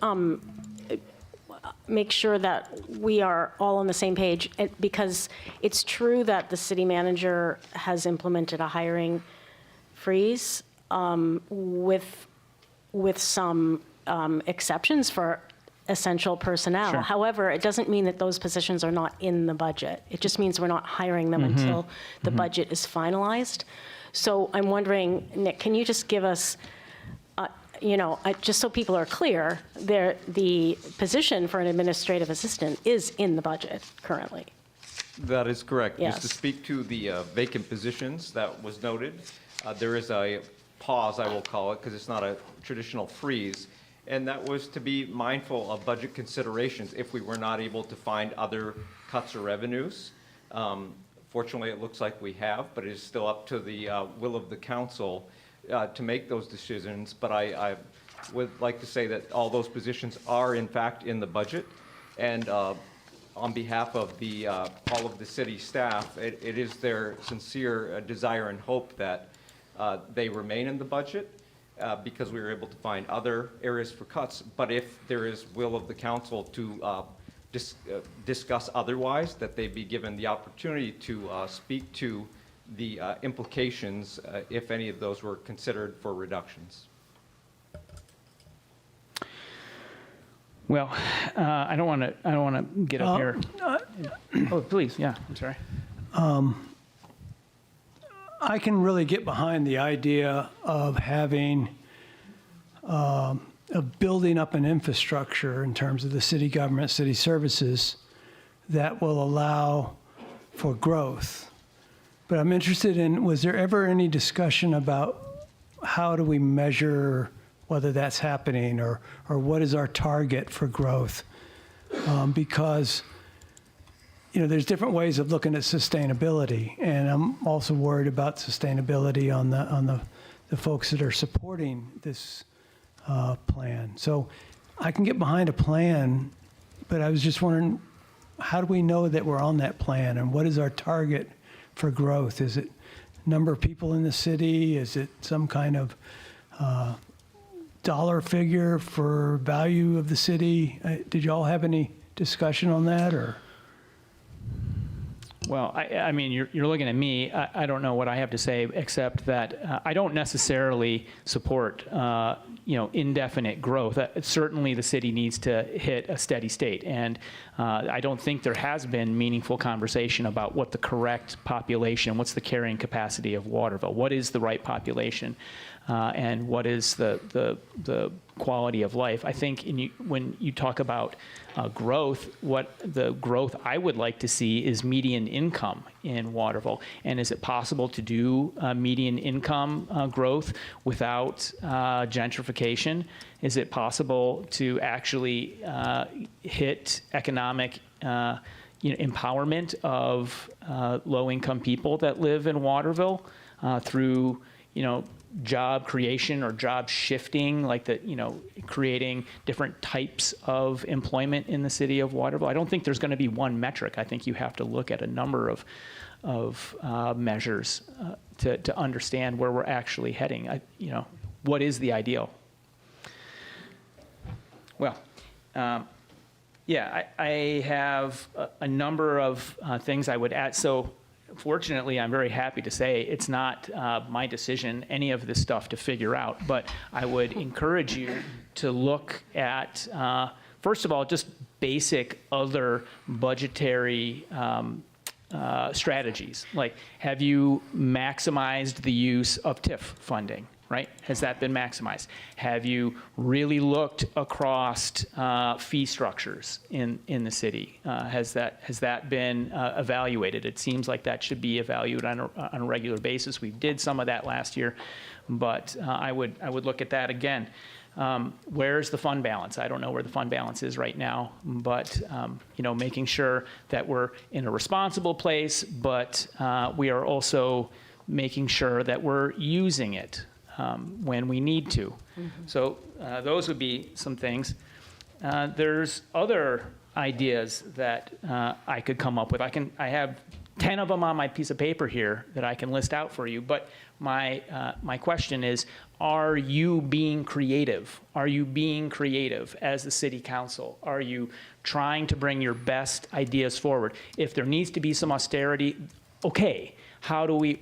make sure that we are all on the same page? Because it's true that the city manager has implemented a hiring freeze with some exceptions for essential personnel. Sure. However, it doesn't mean that those positions are not in the budget. It just means we're not hiring them until the budget is finalized. So I'm wondering, Nick, can you just give us, just so people are clear, the position for an administrative assistant is in the budget currently? That is correct. Yes. Just to speak to the vacant positions that was noted, there is a pause, I will call it, because it's not a traditional freeze, and that was to be mindful of budget considerations if we were not able to find other cuts or revenues. Fortunately, it looks like we have, but it is still up to the will of the council to make those decisions. But I would like to say that all those positions are in fact in the budget, and on behalf of all of the city staff, it is their sincere desire and hope that they remain in the budget because we were able to find other areas for cuts. But if there is will of the council to discuss otherwise, that they be given the opportunity to speak to the implications if any of those were considered for reductions. Well, I don't want to get up here. Oh, please, yeah. I'm sorry. I can really get behind the idea of having, of building up an infrastructure in terms of the city government, city services that will allow for growth. But I'm interested in, was there ever any discussion about how do we measure whether that's happening, or what is our target for growth? Because, you know, there's different ways of looking at sustainability, and I'm also worried about sustainability on the folks that are supporting this plan. So I can get behind a plan, but I was just wondering, how do we know that we're on that plan, and what is our target for growth? Is it number of people in the city? Is it some kind of dollar figure for value of the city? Did you all have any discussion on that, or? Well, I mean, you're looking at me. I don't know what I have to say, except that I don't necessarily support, indefinite growth. Certainly, the city needs to hit a steady state, and I don't think there has been meaningful conversation about what the correct population, what's the carrying capacity of Waterville, what is the right population, and what is the quality of life. I think when you talk about growth, what the growth I would like to see is median income in Waterville. And is it possible to do median income growth without gentrification? Is it possible to actually hit economic empowerment of low-income people that live in Waterville through, job creation or job shifting, like creating different types of employment in the city of Waterville? I don't think there's going to be one metric. I think you have to look at a number of measures to understand where we're actually heading. What is the ideal? Well, I have a number of things I would add. So fortunately, I'm very happy to say it's not my decision, any of this stuff to figure out, but I would encourage you to look at, first of all, just basic other budgetary strategies. Like, have you maximized the use of TIF funding? Right? Has that been maximized? Have you really looked across fee structures in the city? Has that been evaluated? It seems like that should be evaluated on a regular basis. We did some of that last year, but I would look at that again. Where's the fund balance? I don't know where the fund balance is right now, but making sure that we're in a responsible place, but we are also making sure that we're using it when we need to. Mm-hmm. So those would be some things. There's other ideas that I could come up with. I have 10 of them on my piece of paper here that I can list out for you, but my question is, are you being creative? Are you being creative as the city council? Are you trying to bring your best ideas forward? If there needs to be some austerity, okay.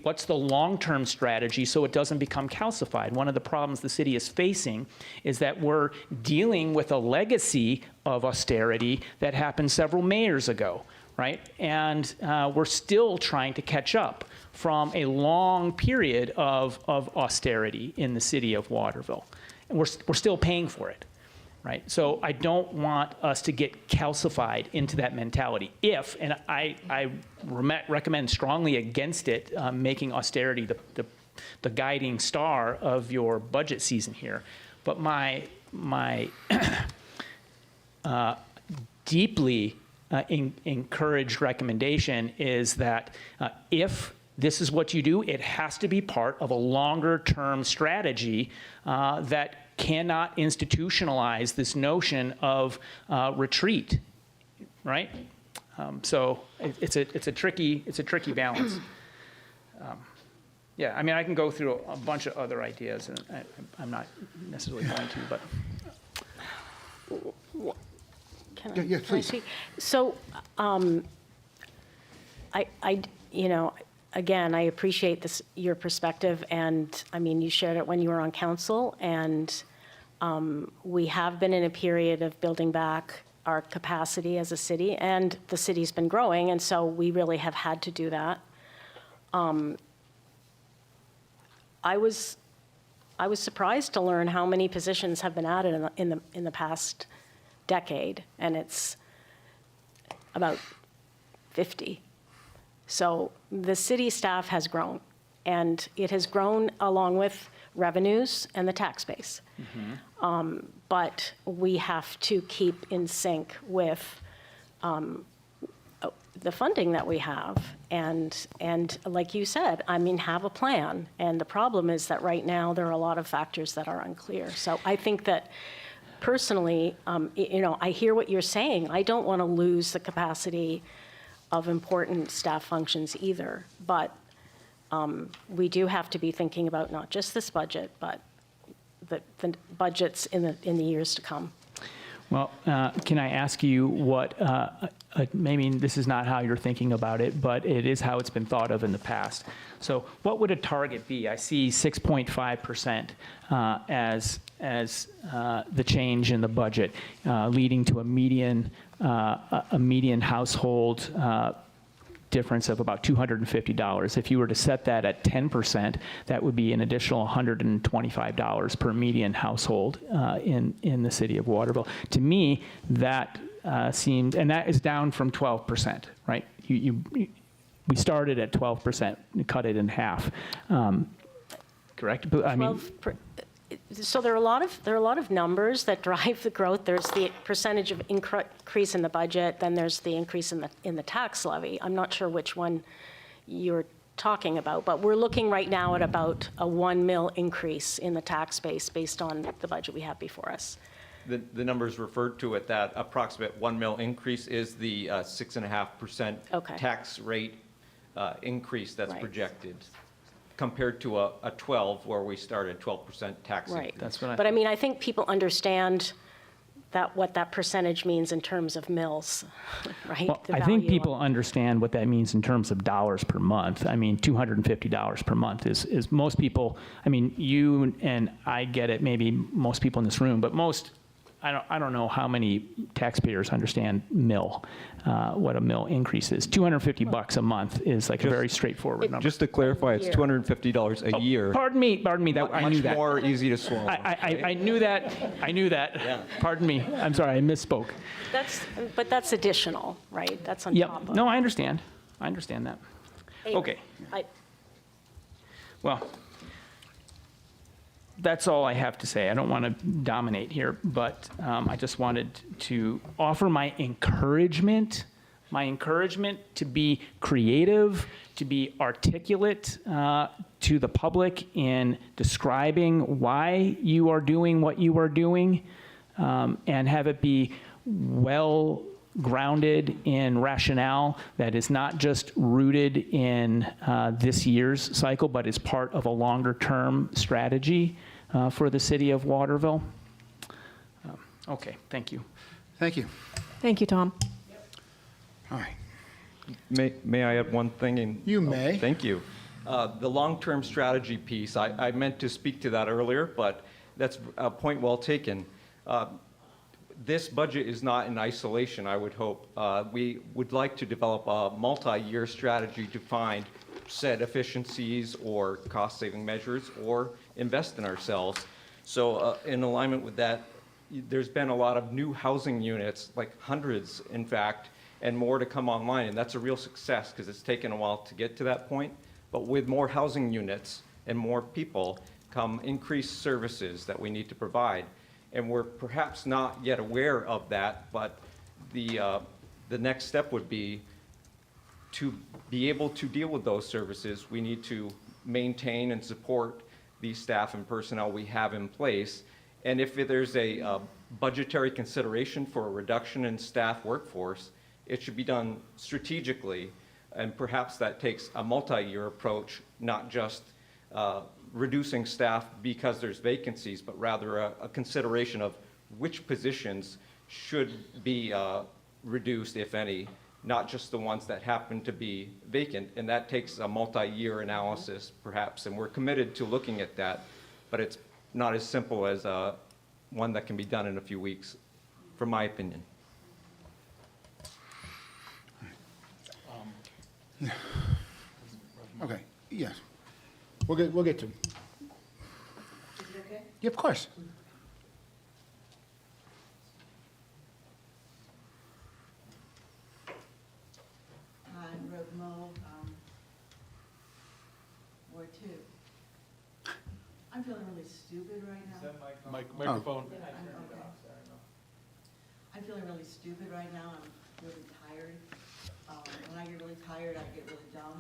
What's the long-term strategy so it doesn't become calcified? One of the problems the city is facing is that we're dealing with a legacy of austerity that happened several mayors ago, right? And we're still trying to catch up from a long period of austerity in the city of Waterville. And we're still paying for it. Right? So I don't want us to get calcified into that mentality. And I recommend strongly against it, making austerity the guiding star of your budget season here. But my deeply encouraged recommendation is that if this is what you do, it has to be part of a longer-term strategy that cannot institutionalize this notion of retreat, right? So it's a tricky balance. I mean, I can go through a bunch of other ideas, and I'm not necessarily going to, but. Yeah, please. So, again, I appreciate your perspective, and I mean, you shared it when you were on council, and we have been in a period of building back our capacity as a city, and the city's been growing, and so we really have had to do that. I was surprised to learn how many positions have been added in the past decade, and it's about 50. So the city staff has grown, and it has grown along with revenues and the tax base. But we have to keep in sync with the funding that we have, and like you said, I mean, have a plan. And the problem is that right now there are a lot of factors that are unclear. So I think that personally, I hear what you're saying. I don't want to lose the capacity of important staff functions either, but we do have to be thinking about not just this budget, but the budgets in the years to come. Well, can I ask you what, maybe this is not how you're thinking about it, but it is how it's been thought of in the past. So what would a target be? I see 6.5% as the change in the budget, leading to a median household difference of about $250. If you were to set that at 10%, that would be an additional $125 per median household in the city of Waterville. To me, that seemed, and that is down from 12%, right? We started at 12%, cut it in half. Correct? But, I mean, So there are a lot of numbers that drive the growth. There's the percentage of increase in the budget, then there's the increase in the tax levy. I'm not sure which one you're talking about, but we're looking right now at about a 1 mil increase in the tax base based on the budget we have before us. The numbers referred to at that approximate 1 mil increase is the 6.5% tax rate increase that's Right. projected, compared to a 12 where we started 12% tax Right. increase. That's what But I mean, I think people understand what that percentage means in terms of mills, right? well, The I think value people understand what that means in terms of dollars per month. I mean, $250 per month is most people, I mean, you and I get it, maybe most people in this room, but most, I don't know how many taxpayers understand mill, what a mill increase is. $250 a month is like a very straightforward number. Just to clarify, it's $250 a year. Pardon me, I knew that. Much more easy to swallow. I knew that, Yeah. Pardon me, I'm sorry, I misspoke. But that's additional, right? That's on Yep, top of. no, I understand that. Anyway, Okay. I- Well, that's all I have to say. I don't want to dominate here, but I just wanted to offer my encouragement to be creative, to be articulate to the public in describing why you are doing what you are doing, and have it be well grounded in rationale that is not just rooted in this year's cycle, but is part of a longer-term strategy for the city of Waterville. Okay, thank you. Thank you. Thank you, Tom. All right. May I add one thing? You may. Thank you. The long-term strategy piece, I meant to speak to that earlier, but that's a point well taken. This budget is not in isolation, I would hope. We would like to develop a multi-year strategy to find said efficiencies or cost-saving measures or invest in ourselves. So in alignment with that, there's been a lot of new housing units, like hundreds, in fact, and more to come online. And that's a real success because it's taken a while to get to that point. But with more housing units and more people come increased services that we need to provide. And we're perhaps not yet aware of that, but the next step would be to be able to deal with those services. We need to maintain and support the staff and personnel we have in place. And if there's a budgetary consideration for a reduction in staff workforce, it should be done strategically. And perhaps that takes a multi-year approach, not just reducing staff because there's vacancies, but rather a consideration of which positions should be reduced, if any, not just the ones that happen to be vacant. And that takes a multi-year analysis, perhaps, and we're committed to looking at that, but it's not as simple as one that can be done in a few weeks, from my opinion. Okay, yes. We'll get to Yeah, of course. I'm Rhoda Mo, Ward 2. I'm feeling really stupid right now. Microphone. I'm feeling really stupid right now. I'm really tired. When I get really tired, I get really dumb.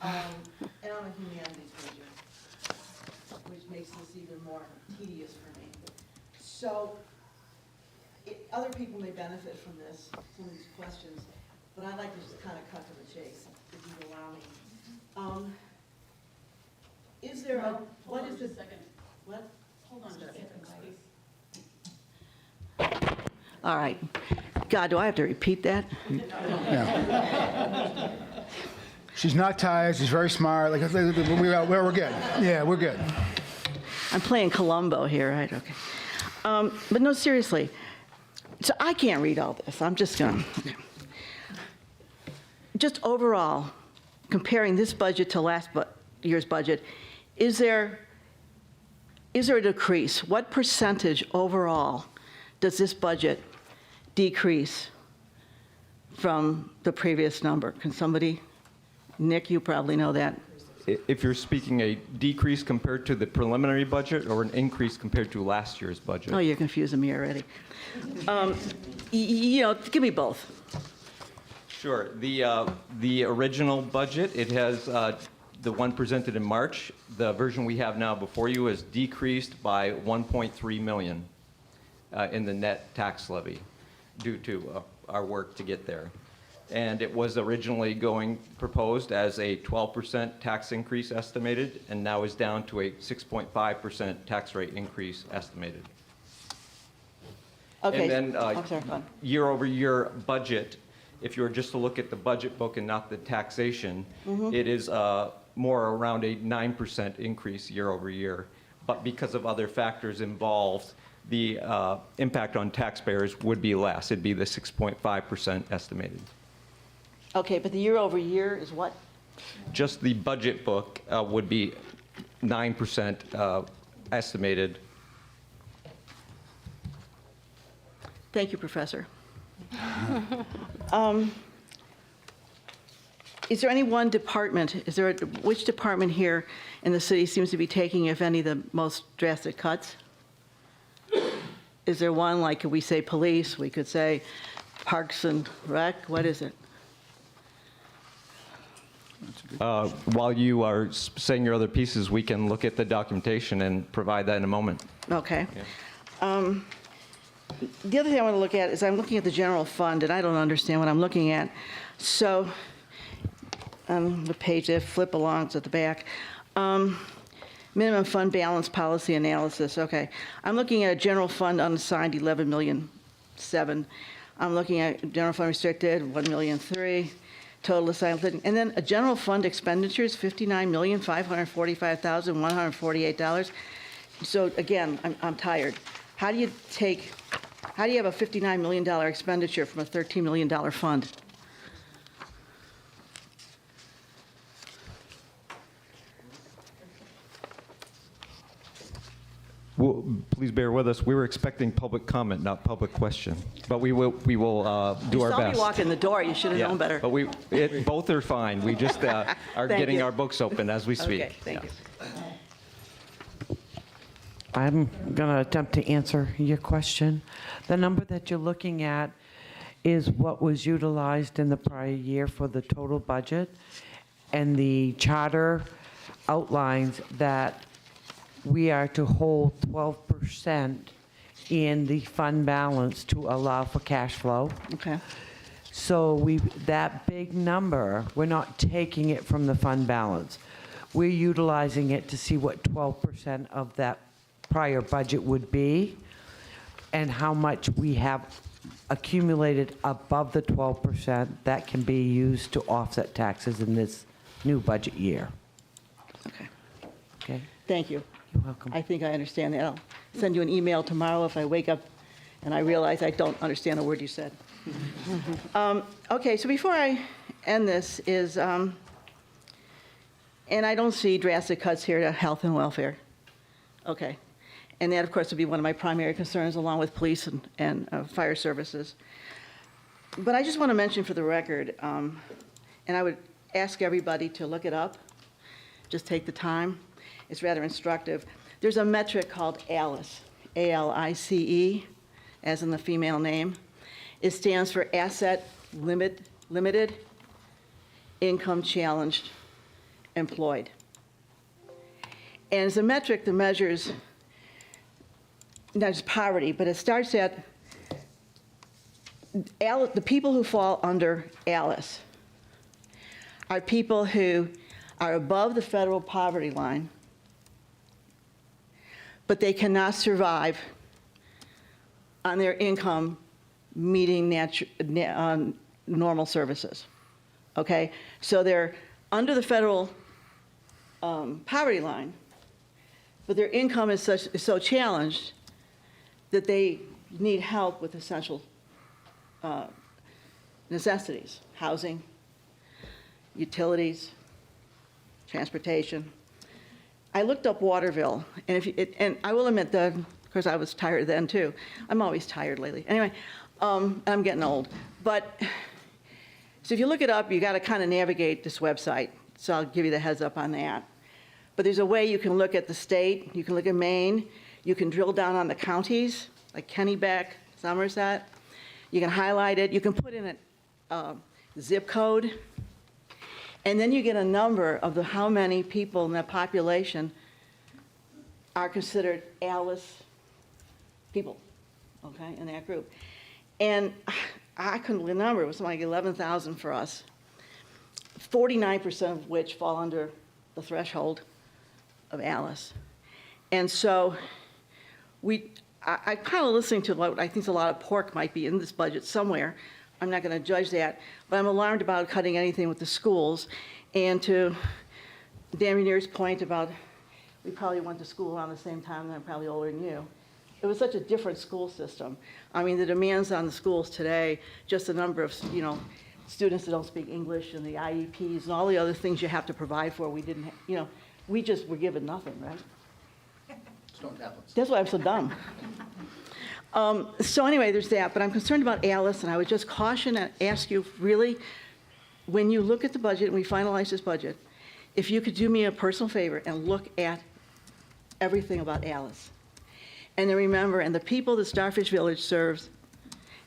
And I'm a humanities major, which makes this even more tedious for me. So, other people may benefit from this, some of these questions, but I'd like to just kind of cut to the chase, if you'd allow me. Is there a, what is the? Second. What? Hold on just a second, please. All right. God, do I have to repeat that? Yeah. She's not tired, she's very smart, like, we're good. Yeah, we're good. I'm playing Columbo here, right? Okay. But no, seriously. So I can't read all this. I'm just going to. Just overall, comparing this budget to last year's budget, is there a decrease? What percentage overall does this budget decrease from the previous number? Can somebody, Nick, you probably know that. If you're speaking a decrease compared to the preliminary budget or an increase compared to last year's budget? Oh, you're confusing me already. Give me both. Sure. The original budget, it has the one presented in March. The version we have now before you is decreased by 1.3 million in the net tax levy due to our work to get there. And it was originally proposed as a 12% tax increase estimated, and now is down to a 6.5% tax rate increase estimated. Okay. And then I'm sorry, go on. year-over-year budget, if you were just to look at the budget book and not the taxation, it is more around a 9% increase year-over-year. But because of other factors involved, the impact on taxpayers would be less. It'd be the 6.5% estimated. Okay, but the year over year is what? Just the budget book would be 9% estimated. Thank you, Professor. Is there any one department, which department here in the city seems to be taking, if any, the most drastic cuts? Is there one, like, could we say police, we could say Parks and Rec, what is it? While you are saying your other pieces, we can look at the documentation and provide that in a moment. Okay. Yeah. The other thing I want to look at is I'm looking at the general fund, and I don't understand what I'm looking at. So, the page there, flip along to the back. Minimum fund balance policy analysis, okay. I'm looking at a general fund unassigned, 11,000,007. I'm looking at general fund restricted, 1,000,003. Total assigned, and then a general fund expenditures, $59,545,148. So again, I'm tired. How do you have a $59 million expenditure from a $13 million fund? Well, please bear with us. We were expecting public comment, not public question. But we will do our You saw best. me walk in the door. You should have known better. But both are fine. We just are getting you. our books open as we speak. Okay, thank you. I'm going to attempt to answer your question. The number that you're looking at is what was utilized in the prior year for the total budget. And the charter outlines that we are to hold 12% in the fund balance to allow for cash flow. Okay. So that big number, we're not taking it from the fund balance. We're utilizing it to see what 12% of that prior budget would be and how much we have accumulated above the 12% that can be used to offset taxes in this new budget year. Okay. Okay? Thank you. You're welcome. I think I understand that. I'll send you an email tomorrow if I wake up and I realize I don't understand a word you said. Okay, so before I end this is, and I don't see drastic cuts here to health and welfare. Okay. And that, of course, would be one of my primary concerns, along with police and fire services. But I just want to mention for the record, and I would ask everybody to look it up, just take the time. It's rather instructive. There's a metric called ALICE, A-L-I-C-E, as in the female name. It stands for Asset Limited, Income Challenged, Employed. And it's a metric that measures not just poverty, but it starts at the people who fall under ALICE are people who are above the federal poverty line, but they cannot survive on their income meeting normal services, okay? So they're under the federal poverty line, but their income is so challenged that they need help with essential necessities, housing, utilities, transportation. I looked up Waterville, and and I will admit that, of course, I was tired then too. I'm always tired lately. Anyway, I'm getting old. But, so if you look it up, you got to kind of navigate this website. So I'll give you the heads up on that. But there's a way you can look at the state, you can look at Maine, you can drill down on the counties, like Kennebec, Somerset. You can highlight it, you can put in a zip code, and then you get a number of how many people in that population are considered ALICE people, okay, in that group. And I couldn't believe the number, it was something like 11,000 for us, 49% of which fall under the threshold of ALICE. And so I kind of listening to what I think a lot of pork might be in this budget somewhere. I'm not going to judge that, but I'm alarmed about cutting anything with the schools. And to Dan Munir's point about we probably went to school around the same time, and I'm probably older than you. It was such a different school system. I mean, the demands on the schools today, just the number of, students that don't speak English and the IEPs and all the other things you have to provide for, we didn't, we just were given nothing, right? Stone tablets. That's why I'm so dumb. So anyway, there's that, but I'm concerned about ALICE, and I would just caution and ask you, really, when you look at the budget and we finalize this budget, if you could do me a personal favor and look at everything about ALICE. And then remember, and the people that Starfish Village serves,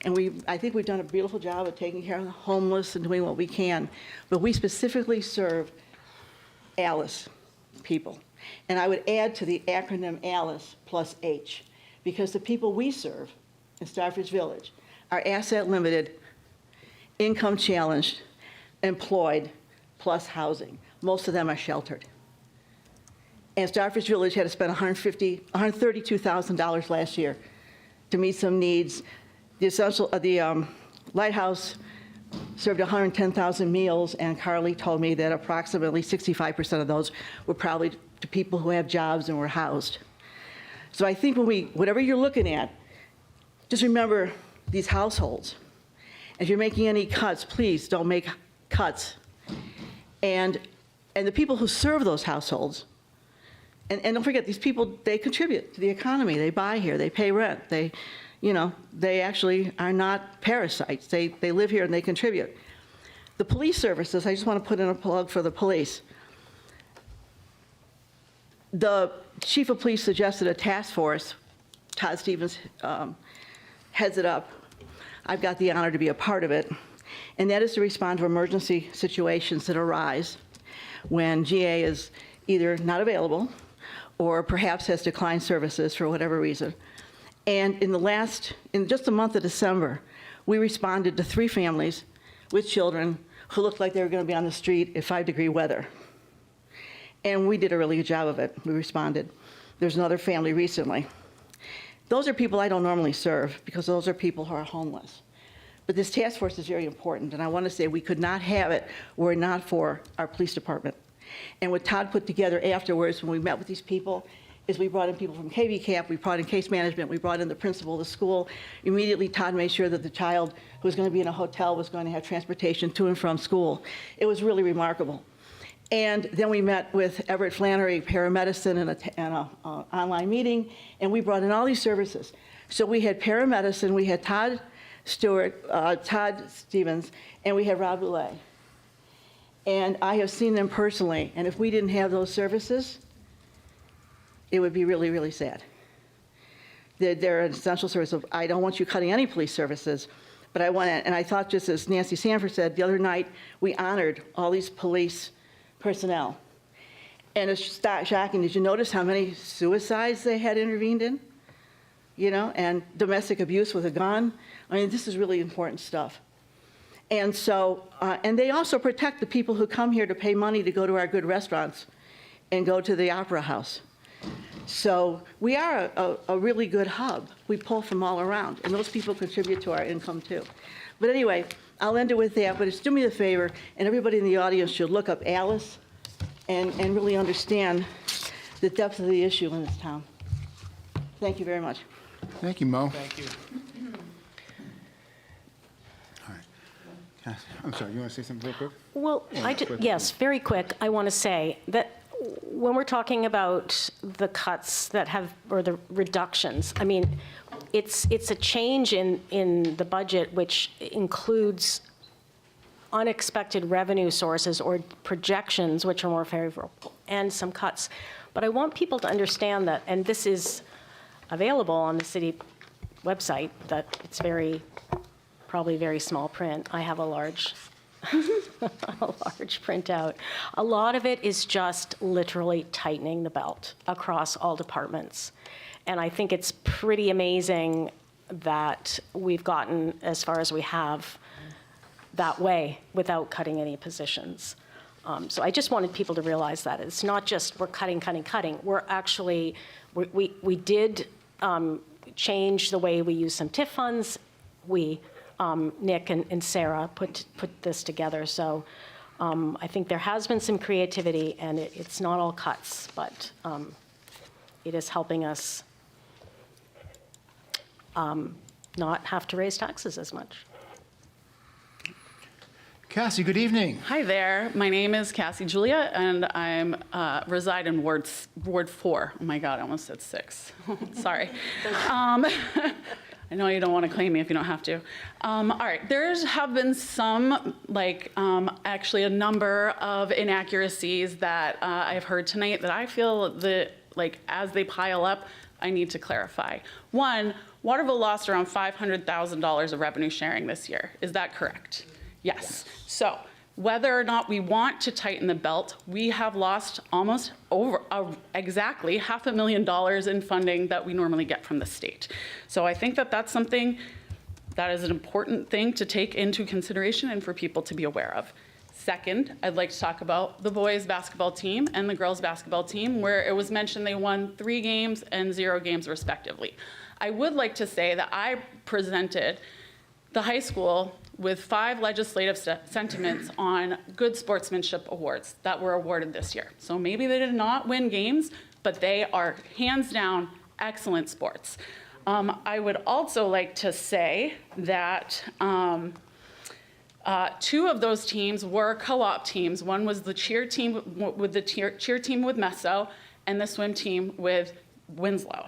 and I think we've done a beautiful job of taking care of the homeless and doing what we can, but we specifically serve ALICE people. And I would add to the acronym ALICE plus H, because the people we serve in Starfish Village are asset limited, income challenged, employed, plus housing. Most of them are sheltered. And Starfish Village had to spend $132,000 last year to meet some needs. The Lighthouse served 110,000 meals, and Carly told me that approximately 65% of those were probably to people who have jobs and were housed. So I think whatever you're looking at, just remember these households. If you're making any cuts, please don't make cuts. And the people who serve those households, and don't forget, these people, they contribute to the economy. They buy here, they pay rent, they actually are not parasites. They live here and they contribute. The police services, I just want to put in a plug for the police. The chief of police suggested a task force. Todd Stevens heads it up. I've got the honor to be a part of it. And that is to respond to emergency situations that arise when GA is either not available or perhaps has declined services for whatever reason. And in just the month of December, we responded to 3 families with children who looked like they were going to be on the street at 5-degree weather. And we did a really good job of it. We responded. There's another family recently. Those are people I don't normally serve because those are people who are homeless. But this task force is very important, and I want to say we could not have it were it not for our police department. And what Todd put together afterwards when we met with these people is we brought in people from KB Camp, we brought in case management, we brought in the principal of the school. Immediately, Todd made sure that the child who was going to be in a hotel was going to have transportation to and from school. It was really remarkable. And then we met with Everett Flannery, paramedicine, and a online meeting, and we brought in all these services. So we had paramedicine, we had Todd Stevens, and we had Rob Boulay. And I have seen them personally, and if we didn't have those services, it would be really, really sad. They're an essential service. I don't want you cutting any police services, but I want to, and I thought, just as Nancy Sanford said, the other night, we honored all these police personnel. And it's shocking. Did you notice how many suicides they had intervened in? You know, and domestic abuse with a gun. I mean, this is really important stuff. And so, and they also protect the people who come here to pay money to go to our good restaurants and go to the Opera House. So we are a really good hub. We pull from all around, and those people contribute to our income too. But anyway, I'll end it with that, but just do me a favor, and everybody in the audience should look up Alice and really understand the depth of the issue in this town. Thank you very much. Thank you, Mo. Thank you. All right. I'm sorry, you want to say something real quick? Well, yes, very quick. I want to say that when we're talking about the cuts that have, or the reductions, I mean, it's a change in the budget which includes unexpected revenue sources or projections which are more favorable, and some cuts. But I want people to understand that, and this is available on the city website, that it's probably very small print. I have a large printout. A lot of it is just literally tightening the belt across all departments. And I think it's pretty amazing that we've gotten as far as we have that way without cutting any positions. So I just wanted people to realize that. It's not just we're cutting. We're actually, we did change the way we use some TIF funds. Nick and Sarah put this together. So I think there has been some creativity, and it's not all cuts, but it is helping us not have to raise taxes as much. Cassie, good evening. Hi there. My name is Cassie Julia, and I reside in Ward 4. Oh my God, I almost said 6. Sorry. I know you don't want to claim me if you don't have to. All right, there have been some, actually a number of inaccuracies that I've heard tonight that I feel that, as they pile up, I need to clarify. One, Waterville lost around $500,000 of revenue sharing this year. Is that correct? Yes. So whether or not we want to tighten the belt, we have lost almost exactly $500,000 in funding that we normally get from the state. So I think that that's something that is an important thing to take into consideration and for people to be aware of. Second, I'd like to talk about the boys basketball team and the girls basketball team, where it was mentioned they won 3 games and 0 games respectively. I would like to say that I presented the high school with 5 legislative sentiments on good sportsmanship awards that were awarded this year. So maybe they did not win games, but they are hands down excellent sports. I would also like to say that 2 of those teams were co-op teams. One was the cheer team with Meso, and the swim team with Winslow.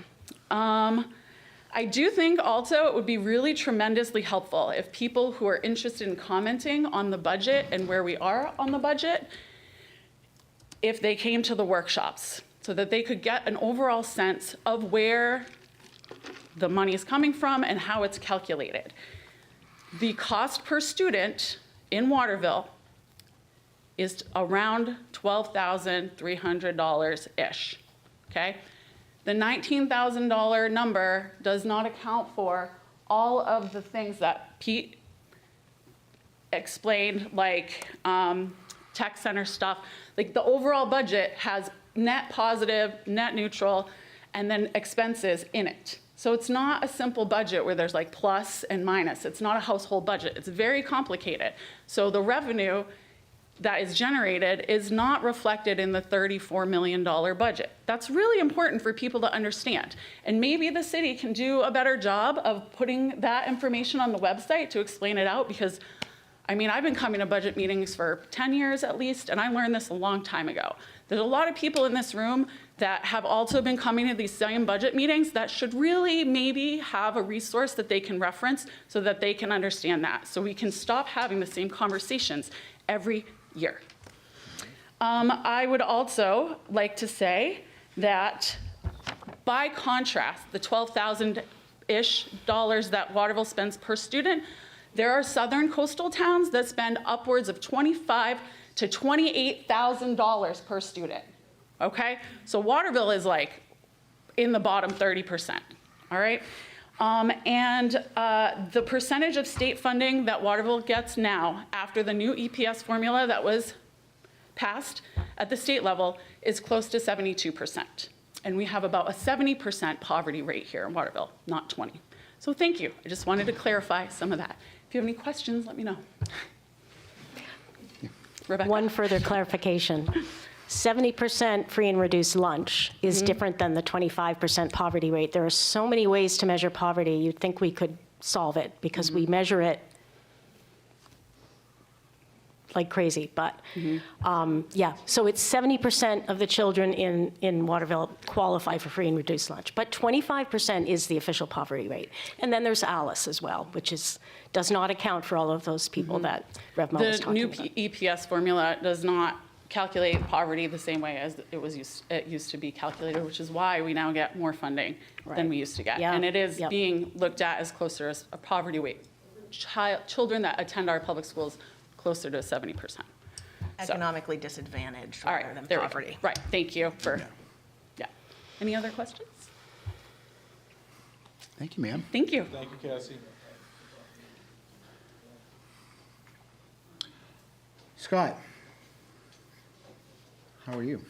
I do think also it would be really tremendously helpful if people who are interested in commenting on the budget and where we are on the budget, if they came to the workshops so that they could get an overall sense of where the money is coming from and how it's calculated. The cost per student in Waterville is around $12,300-ish, okay? The $19,000 number does not account for all of the things that Pete explained, like tech center stuff. Like the overall budget has net positive, net neutral, and then expenses in it. So it's not a simple budget where there's like plus and minus. It's not a household budget. It's very complicated. So the revenue that is generated is not reflected in the $34 million budget. That's really important for people to understand. And maybe the city can do a better job of putting that information on the website to explain it out, because I mean, I've been coming to budget meetings for 10 years at least, and I learned this a long time ago. There's a lot of people in this room that have also been coming to these same budget meetings that should really maybe have a resource that they can reference so that they can understand that, so we can stop having the same conversations every year. I would also like to say that, by contrast, the $12,000-ish that Waterville spends per student, there are southern coastal towns that spend upwards of $25,000 to $28,000 per student, okay? So Waterville is like in the bottom 30%, all right? The percentage of state funding that Waterville gets now after the new EPS formula that was passed at the state level is close to 72%. And we have about a 70% poverty rate here in Waterville, not 20. So thank you. I just wanted to clarify some of that. If you have any questions, let me know. Rebecca. One further clarification. 70% free and reduced lunch is different than the 25% poverty rate. There are so many ways to measure poverty. You'd think we could solve it because we measure it like crazy, but yeah. So it's 70% of the children in Waterville qualify for free and reduced lunch, but 25% is the official poverty rate. And then there's Alice as well, which does not account for all of those people that Rev Mo was talking about. The new EPS formula does not calculate poverty the same way as it used to be calculated, which is why we now get more funding than we used to get. Yeah. And it is being looked at as closer as a poverty rate. Children that attend our public schools closer to 70%. Economically disadvantaged All rather right, than there we go. poverty. Right, thank you for, yeah. Any other questions? Thank you, ma'am. Thank you. Thank you, Cassie. Scott, how are you?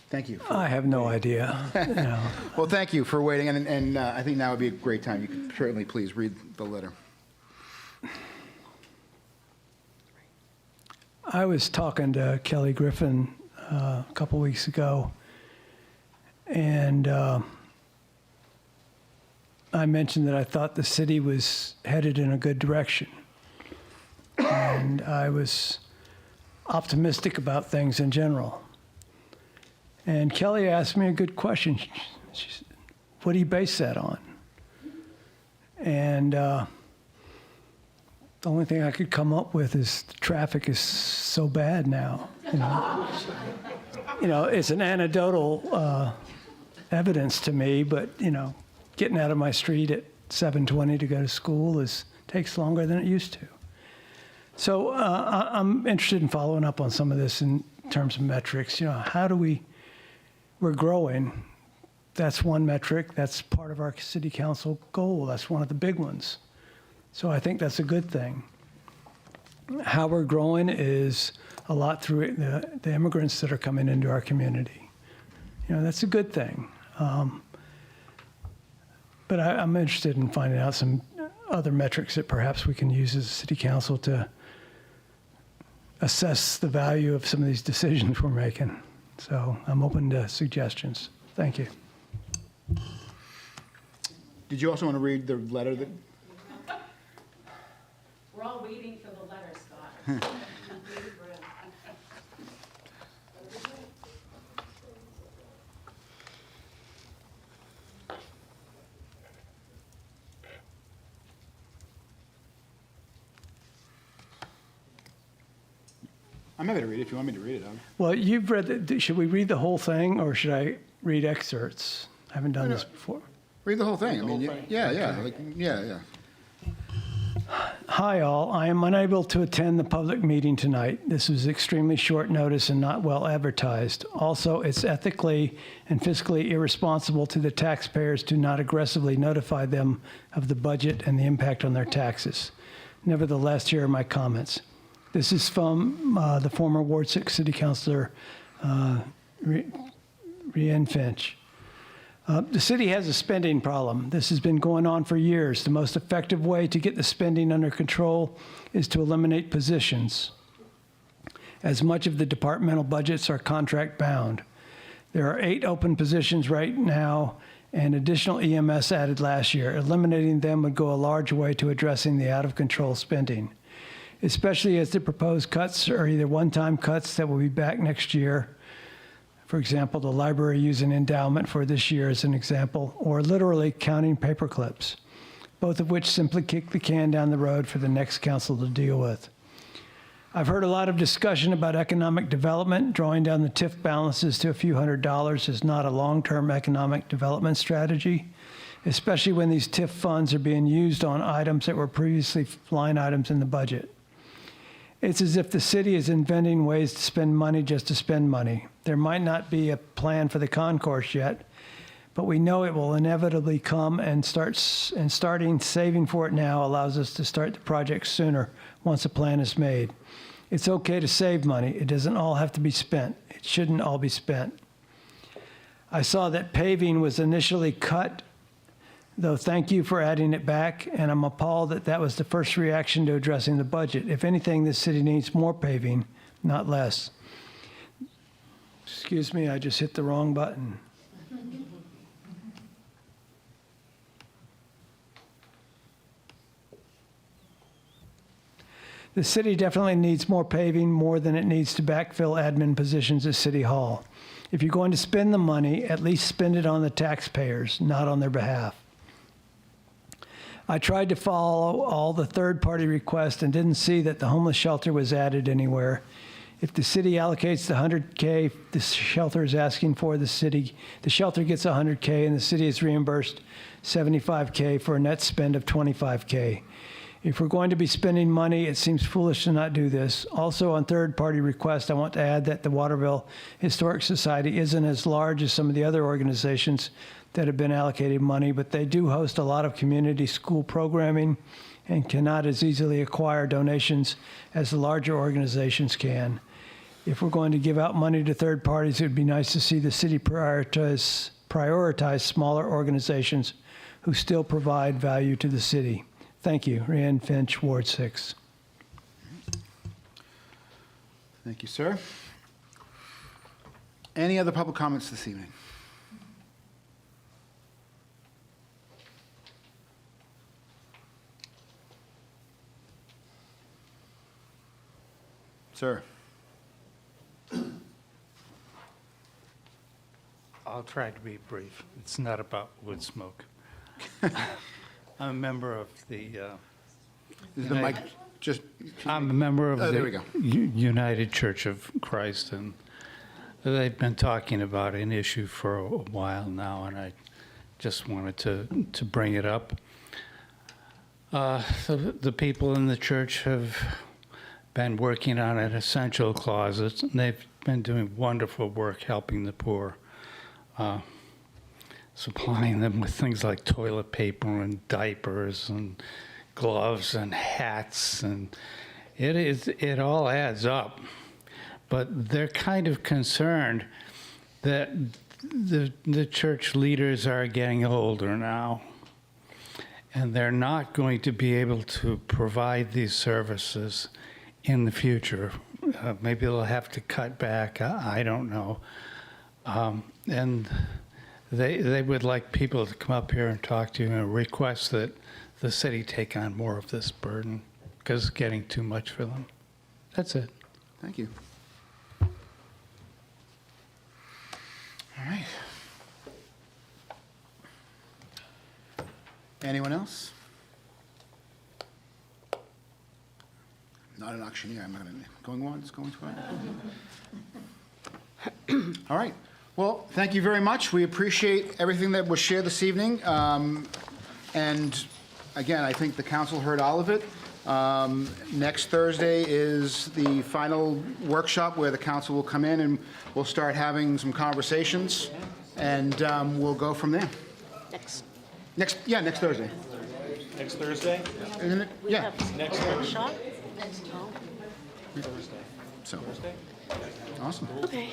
Thank you. I have no idea. No. Well, thank you for waiting, and I think now would be a great time. You can certainly please read the letter. I was talking to Kelly Griffin a couple weeks ago, and I mentioned that I thought the city was headed in a good direction. And I was optimistic about things in general. And Kelly asked me a good question. She said, what do you base that on? And the only thing I could come up with is the traffic is so bad now. You know, it's an anecdotal evidence to me, but getting out of my street at 7:20 to go to school takes longer than it used to. So I'm interested in following up on some of this in terms of metrics. How do we're growing. That's one metric. That's part of our city council goal. That's one of the big ones. So I think that's a good thing. How we're growing is a lot through the immigrants that are coming into our community. That's a good thing. But I'm interested in finding out some other metrics that perhaps we can use as a city council to assess the value of some of these decisions we're making. So I'm open to suggestions. Thank you. Did you also want to read the letter that? We're all waiting for the letter, Scott. I'm happy to read it if you want me to read it. Well, you've read should we read the whole thing or should I read excerpts? I haven't done this before. Read the whole thing. Yeah. Hi, all. I am unable to attend the public meeting tonight. This was extremely short notice and not well advertised. Also, it's ethically and fiscally irresponsible to the taxpayers to not aggressively notify them of the budget and the impact on their taxes. Nevertheless, here are my comments. This is from the former Ward 6 City Councilor, Rianne Finch. The city has a spending problem. This has been going on for years. The most effective way to get the spending under control is to eliminate positions, as much of the departmental budgets are contract bound. There are 8 open positions right now and additional EMS added last year. Eliminating them would go a large way to addressing the out of control spending. especially as the proposed cuts are either one-time cuts that will be back next year. For example, the library using endowment for this year as an example, or literally counting paper clips, both of which simply kick the can down the road for the next council to deal with. I've heard a lot of discussion about economic development. Drawing down the TIF balances to a few $100s is not a long-term economic development strategy, especially when these TIF funds are being used on items that were previously line items in the budget. It's as if the city is inventing ways to spend money just to spend money. There might not be a plan for the concourse yet, but we know it will inevitably come, and starting saving for it now allows us to start the project sooner once a plan is made. It's okay to save money. It doesn't all have to be spent. It shouldn't all be spent. I saw that paving was initially cut, though thank you for adding it back, and I'm appalled that that was the first reaction to addressing the budget. If anything, this city needs more paving, not less. Excuse me, I just hit the wrong button. The city definitely needs more paving, more than it needs to backfill admin positions at City Hall. If you're going to spend the money, at least spend it on the taxpayers, not on their behalf. I tried to follow all the third-party requests and didn't see that the homeless shelter was added anywhere. If the city allocates the $100K the shelter is asking for, the shelter gets $100K and the city is reimbursed $75K for a net spend of $25K. If we're going to be spending money, it seems foolish to not do this. Also, on third-party request, I want to add that the Waterville Historic Society isn't as large as some of the other organizations that have been allocated money, but they do host a lot of community school programming and cannot as easily acquire donations as the larger organizations can. If we're going to give out money to third parties, it would be nice to see the city prioritize smaller organizations who still provide value to the city. Thank you. Rand Finch, Ward 6. Thank you, sir. Any other public comments this evening? Sir. I'll try to be brief. It's not about wood smoke. I'm a member of the. Is the mic just? I'm a member of there we go. the United Church of Christ, and they've been talking about an issue for a while now, and I just wanted to bring it up. The people in the church have been working on an essential closet, and they've been doing wonderful work helping the poor. Supplying them with things like toilet paper and diapers and gloves and hats, and it all adds up. But they're kind of concerned that the church leaders are getting older now, and they're not going to be able to provide these services in the future. Maybe they'll have to cut back, I don't know. And they would like people to come up here and talk to you and request that the city take on more of this burden because it's getting too much for them. That's it. Thank you. All right. Anyone else? Not an auctioneer. I'm not going once, going twice. All right. Well, thank you very much. We appreciate everything that was shared this evening. And again, I think the council heard all of it. Next Thursday is the final workshop where the council will come in and we'll start having some conversations, and we'll go from there. Next Thursday. Next Thursday? Isn't it? Yeah. Next workshop? Thursday. So, awesome. Okay.